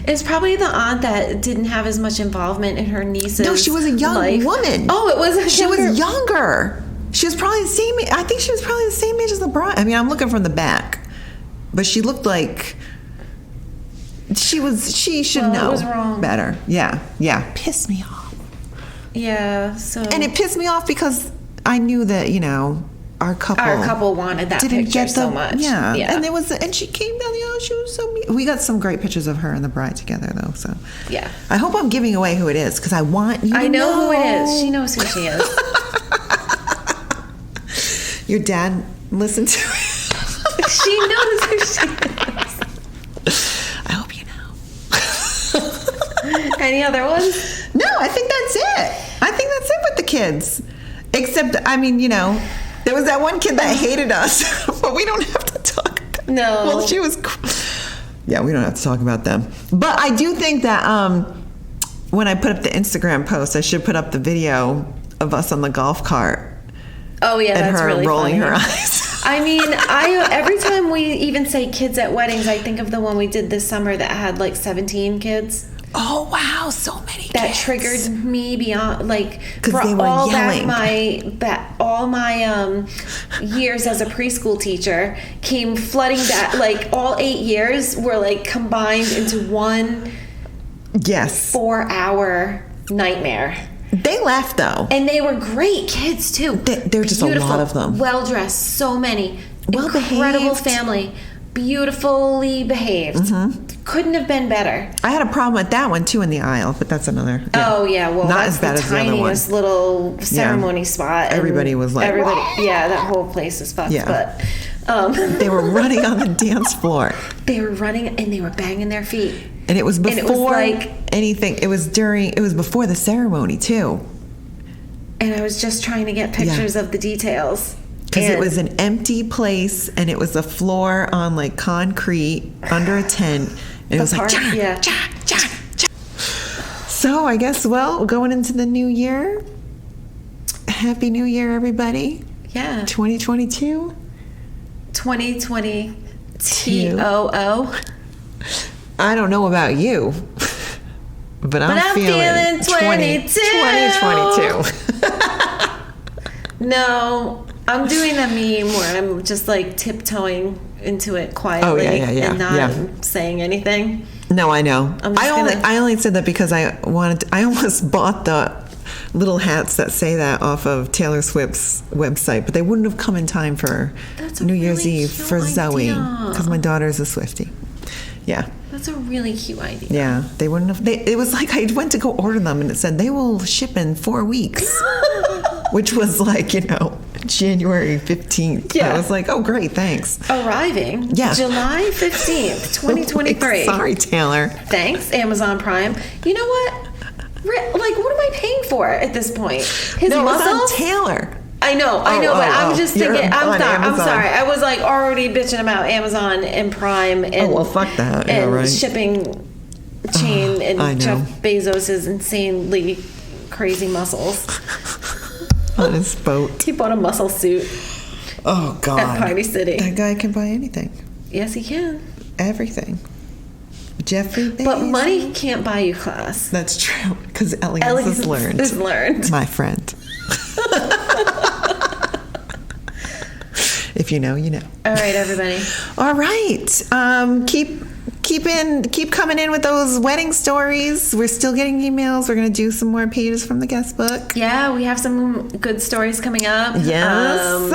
[SPEAKER 1] it's probably the aunt that didn't have as much involvement in her niece's
[SPEAKER 2] No, she was a young
[SPEAKER 1] life.
[SPEAKER 2] woman.
[SPEAKER 1] Oh, it was.
[SPEAKER 2] She was younger. She was probably the same. I think she was probably the same age as the bride. I mean, I'm looking from the back, but she looked like she was. She should know
[SPEAKER 1] it was wrong.
[SPEAKER 2] better. Yeah. Pissed me off.
[SPEAKER 1] Yeah. So.
[SPEAKER 2] And it pissed me off because I knew that our couple
[SPEAKER 1] wanted that
[SPEAKER 2] didn't
[SPEAKER 1] picture
[SPEAKER 2] get
[SPEAKER 1] so much.
[SPEAKER 2] Yeah. And she came down the aisle. She was so mean. We got some great pictures of her and the bride together, though. So
[SPEAKER 1] Yeah.
[SPEAKER 2] I hope I'm giving away who it is because I want you to know.
[SPEAKER 1] I know who it is. She knows who she is.
[SPEAKER 2] Your dad listened to it.
[SPEAKER 1] She knows who she is.
[SPEAKER 2] I hope you know.
[SPEAKER 1] Any other ones?
[SPEAKER 2] No, I think that's it. I think that's it with the kids. Except, I mean, there was that one kid that hated us, but we don't have to talk about
[SPEAKER 1] No.
[SPEAKER 2] Well, she was... Yeah, we don't have to talk about them. But I do think that when I put up the Instagram post, I should put up the video of us on the golf cart.
[SPEAKER 1] Oh yeah,
[SPEAKER 2] And
[SPEAKER 1] that's
[SPEAKER 2] her
[SPEAKER 1] really
[SPEAKER 2] rolling
[SPEAKER 1] funny.
[SPEAKER 2] her eyes.
[SPEAKER 1] I mean, every time we even say kids at weddings, I think of the one we did this summer that had like 17 kids.
[SPEAKER 2] Oh, wow, so many
[SPEAKER 1] That
[SPEAKER 2] kids.
[SPEAKER 1] triggered me beyond, like,
[SPEAKER 2] 'Cause
[SPEAKER 1] for
[SPEAKER 2] they were
[SPEAKER 1] all
[SPEAKER 2] yelling.
[SPEAKER 1] all my years as a preschool teacher came flooding back. Like, all 8 years were like combined into one
[SPEAKER 2] Yes.
[SPEAKER 1] 4-hour nightmare.
[SPEAKER 2] They left, though.
[SPEAKER 1] And they were great kids too.
[SPEAKER 2] There are just a lot of them.
[SPEAKER 1] Well dressed, so many.
[SPEAKER 2] Well-behaved.
[SPEAKER 1] Incredible family. Beautifully behaved.
[SPEAKER 2] Mm-hmm.
[SPEAKER 1] Couldn't have been better.
[SPEAKER 2] I had a problem with that one, too, in the aisle, but that's another...
[SPEAKER 1] Oh yeah, well
[SPEAKER 2] Not
[SPEAKER 1] that's
[SPEAKER 2] as bad
[SPEAKER 1] the
[SPEAKER 2] as the other one.
[SPEAKER 1] tiniest little ceremony spot. and
[SPEAKER 2] Everybody was like,
[SPEAKER 1] yeah, that whole place is fucked.
[SPEAKER 2] Yeah.
[SPEAKER 1] But
[SPEAKER 2] They were running on the dance floor.
[SPEAKER 1] they were running and they were banging their feet.
[SPEAKER 2] And it was before
[SPEAKER 1] And it was like-
[SPEAKER 2] anything. It was before the ceremony, too.
[SPEAKER 1] And I was just trying to get pictures of the details.
[SPEAKER 2] Because it
[SPEAKER 1] And-
[SPEAKER 2] was an empty place, and it was a floor on, like, concrete under a tent. And it was like,
[SPEAKER 1] park,
[SPEAKER 2] cha,
[SPEAKER 1] yeah.
[SPEAKER 2] cha, cha, cha. So I guess, going into the new year, Happy New Year, everybody.
[SPEAKER 1] yeah,
[SPEAKER 2] 2022.
[SPEAKER 1] 2020 TOO.
[SPEAKER 2] I don't know about you, but I'm feeling 2022.
[SPEAKER 1] No, I'm doing a meme where I'm just like tiptoeing into it quietly
[SPEAKER 2] Oh, yeah,
[SPEAKER 1] and not
[SPEAKER 2] yeah.
[SPEAKER 1] saying anything.
[SPEAKER 2] No, I know.
[SPEAKER 1] I'm just gonna-
[SPEAKER 2] I only said that because I almost bought the little hats that say that off of Taylor Swift's website, but they wouldn't have come in time for
[SPEAKER 1] That's a
[SPEAKER 2] New Year's
[SPEAKER 1] really
[SPEAKER 2] Eve
[SPEAKER 1] cute
[SPEAKER 2] for Zoe
[SPEAKER 1] idea.
[SPEAKER 2] because my daughter's a Swiftie. Yeah.
[SPEAKER 1] That's a really cute idea.
[SPEAKER 2] Yeah, they wouldn't have. It was like I went to go order them, and it said they will ship in 4 weeks, which was like January 15th.
[SPEAKER 1] Yeah.
[SPEAKER 2] I was like, oh great, thanks.
[SPEAKER 1] Arriving
[SPEAKER 2] Yeah.
[SPEAKER 1] July 15th, 2023.
[SPEAKER 2] Sorry, Taylor.
[SPEAKER 1] Thanks, Amazon Prime. You know what? Like, what am I paying for at this point? His
[SPEAKER 2] No, it was
[SPEAKER 1] muscles?
[SPEAKER 2] on Taylor.
[SPEAKER 1] I know, but I'm just
[SPEAKER 2] You're
[SPEAKER 1] thinking. I'm
[SPEAKER 2] on
[SPEAKER 1] sorry. I'm
[SPEAKER 2] Amazon.
[SPEAKER 1] sorry. I was like already bitching about Amazon and Prime and
[SPEAKER 2] Oh, well, fuck that. Yeah,
[SPEAKER 1] and
[SPEAKER 2] right.
[SPEAKER 1] shipping chain
[SPEAKER 2] I
[SPEAKER 1] and
[SPEAKER 2] know.
[SPEAKER 1] Jeff Bezos's insanely crazy muscles.
[SPEAKER 2] On his boat.
[SPEAKER 1] He bought a muscle suit
[SPEAKER 2] Oh God.
[SPEAKER 1] at Party City.
[SPEAKER 2] That guy can buy anything,
[SPEAKER 1] Yes, he can.
[SPEAKER 2] everything. Jeffrey Bezos.
[SPEAKER 1] But money can't buy you class.
[SPEAKER 2] That's true, because elegance is learned. My friend. If you know, you know.
[SPEAKER 1] All right, everybody.
[SPEAKER 2] All right. Keep coming in with those wedding stories. We're still getting emails. We're going to do some more pages from the guest book.
[SPEAKER 1] Yeah, we have some good stories coming up.
[SPEAKER 2] Yes.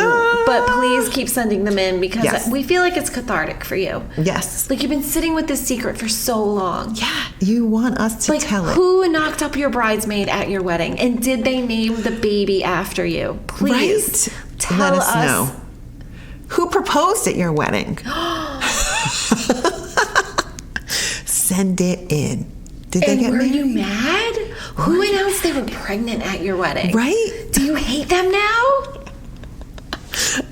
[SPEAKER 1] But please keep sending them in because
[SPEAKER 2] Yes.
[SPEAKER 1] we feel like it's cathartic for you.
[SPEAKER 2] Yes.
[SPEAKER 1] Like you've been sitting with this secret for so long.
[SPEAKER 2] Yeah. You want us to
[SPEAKER 1] Like
[SPEAKER 2] tell it.
[SPEAKER 1] who knocked up your bridesmaid at your wedding? And did they name the baby after you? Please tell
[SPEAKER 2] Let us know. Who proposed at your wedding? Send it in. Did they get
[SPEAKER 1] were
[SPEAKER 2] married?
[SPEAKER 1] you mad? Who announced they were pregnant at your wedding?
[SPEAKER 2] Right?
[SPEAKER 1] Do you hate them now?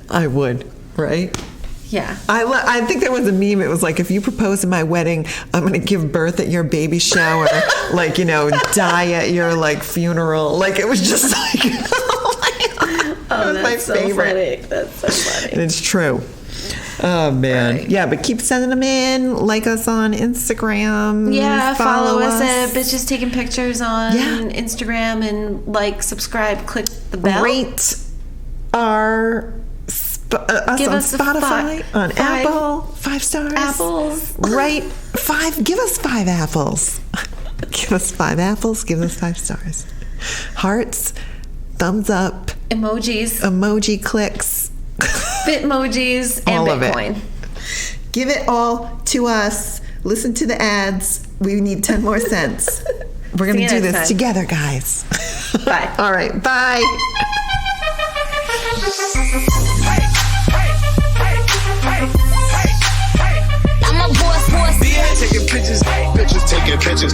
[SPEAKER 2] I would, right?
[SPEAKER 1] Yeah.
[SPEAKER 2] I think there was a meme. It was like, if you propose at my wedding, I'm going to give birth at your baby shower. Like, die at your like funeral. Like it was just like,
[SPEAKER 1] Oh,
[SPEAKER 2] that's
[SPEAKER 1] that's
[SPEAKER 2] my
[SPEAKER 1] so
[SPEAKER 2] favorite.
[SPEAKER 1] funny. That's so funny.
[SPEAKER 2] And it's true. Oh man.
[SPEAKER 1] Right.
[SPEAKER 2] Yeah, but keep sending them in. Like us on Instagram.
[SPEAKER 1] Yeah, follow us at Bitches Taking Pictures on Instagram and subscribe, click the bell.
[SPEAKER 2] Rate us
[SPEAKER 1] Give
[SPEAKER 2] on
[SPEAKER 1] us a
[SPEAKER 2] Spotify, on
[SPEAKER 1] five
[SPEAKER 2] Apple, 5 stars.
[SPEAKER 1] apples.
[SPEAKER 2] Right. 5. Give us 5 apples. Give us 5 apples. Give us 5 stars. Hearts, thumbs up,
[SPEAKER 1] Emojis,
[SPEAKER 2] emoji clicks.
[SPEAKER 1] Bitmojis, and
[SPEAKER 2] All of it.
[SPEAKER 1] Bitcoin.
[SPEAKER 2] Give it all to us. Listen to the ads. We need 10 more cents. We're going to do this together, guys.
[SPEAKER 1] Bye.
[SPEAKER 2] All right. Bye.
[SPEAKER 4] I'm a boss.
[SPEAKER 3] Taking pictures, bitches taking pictures.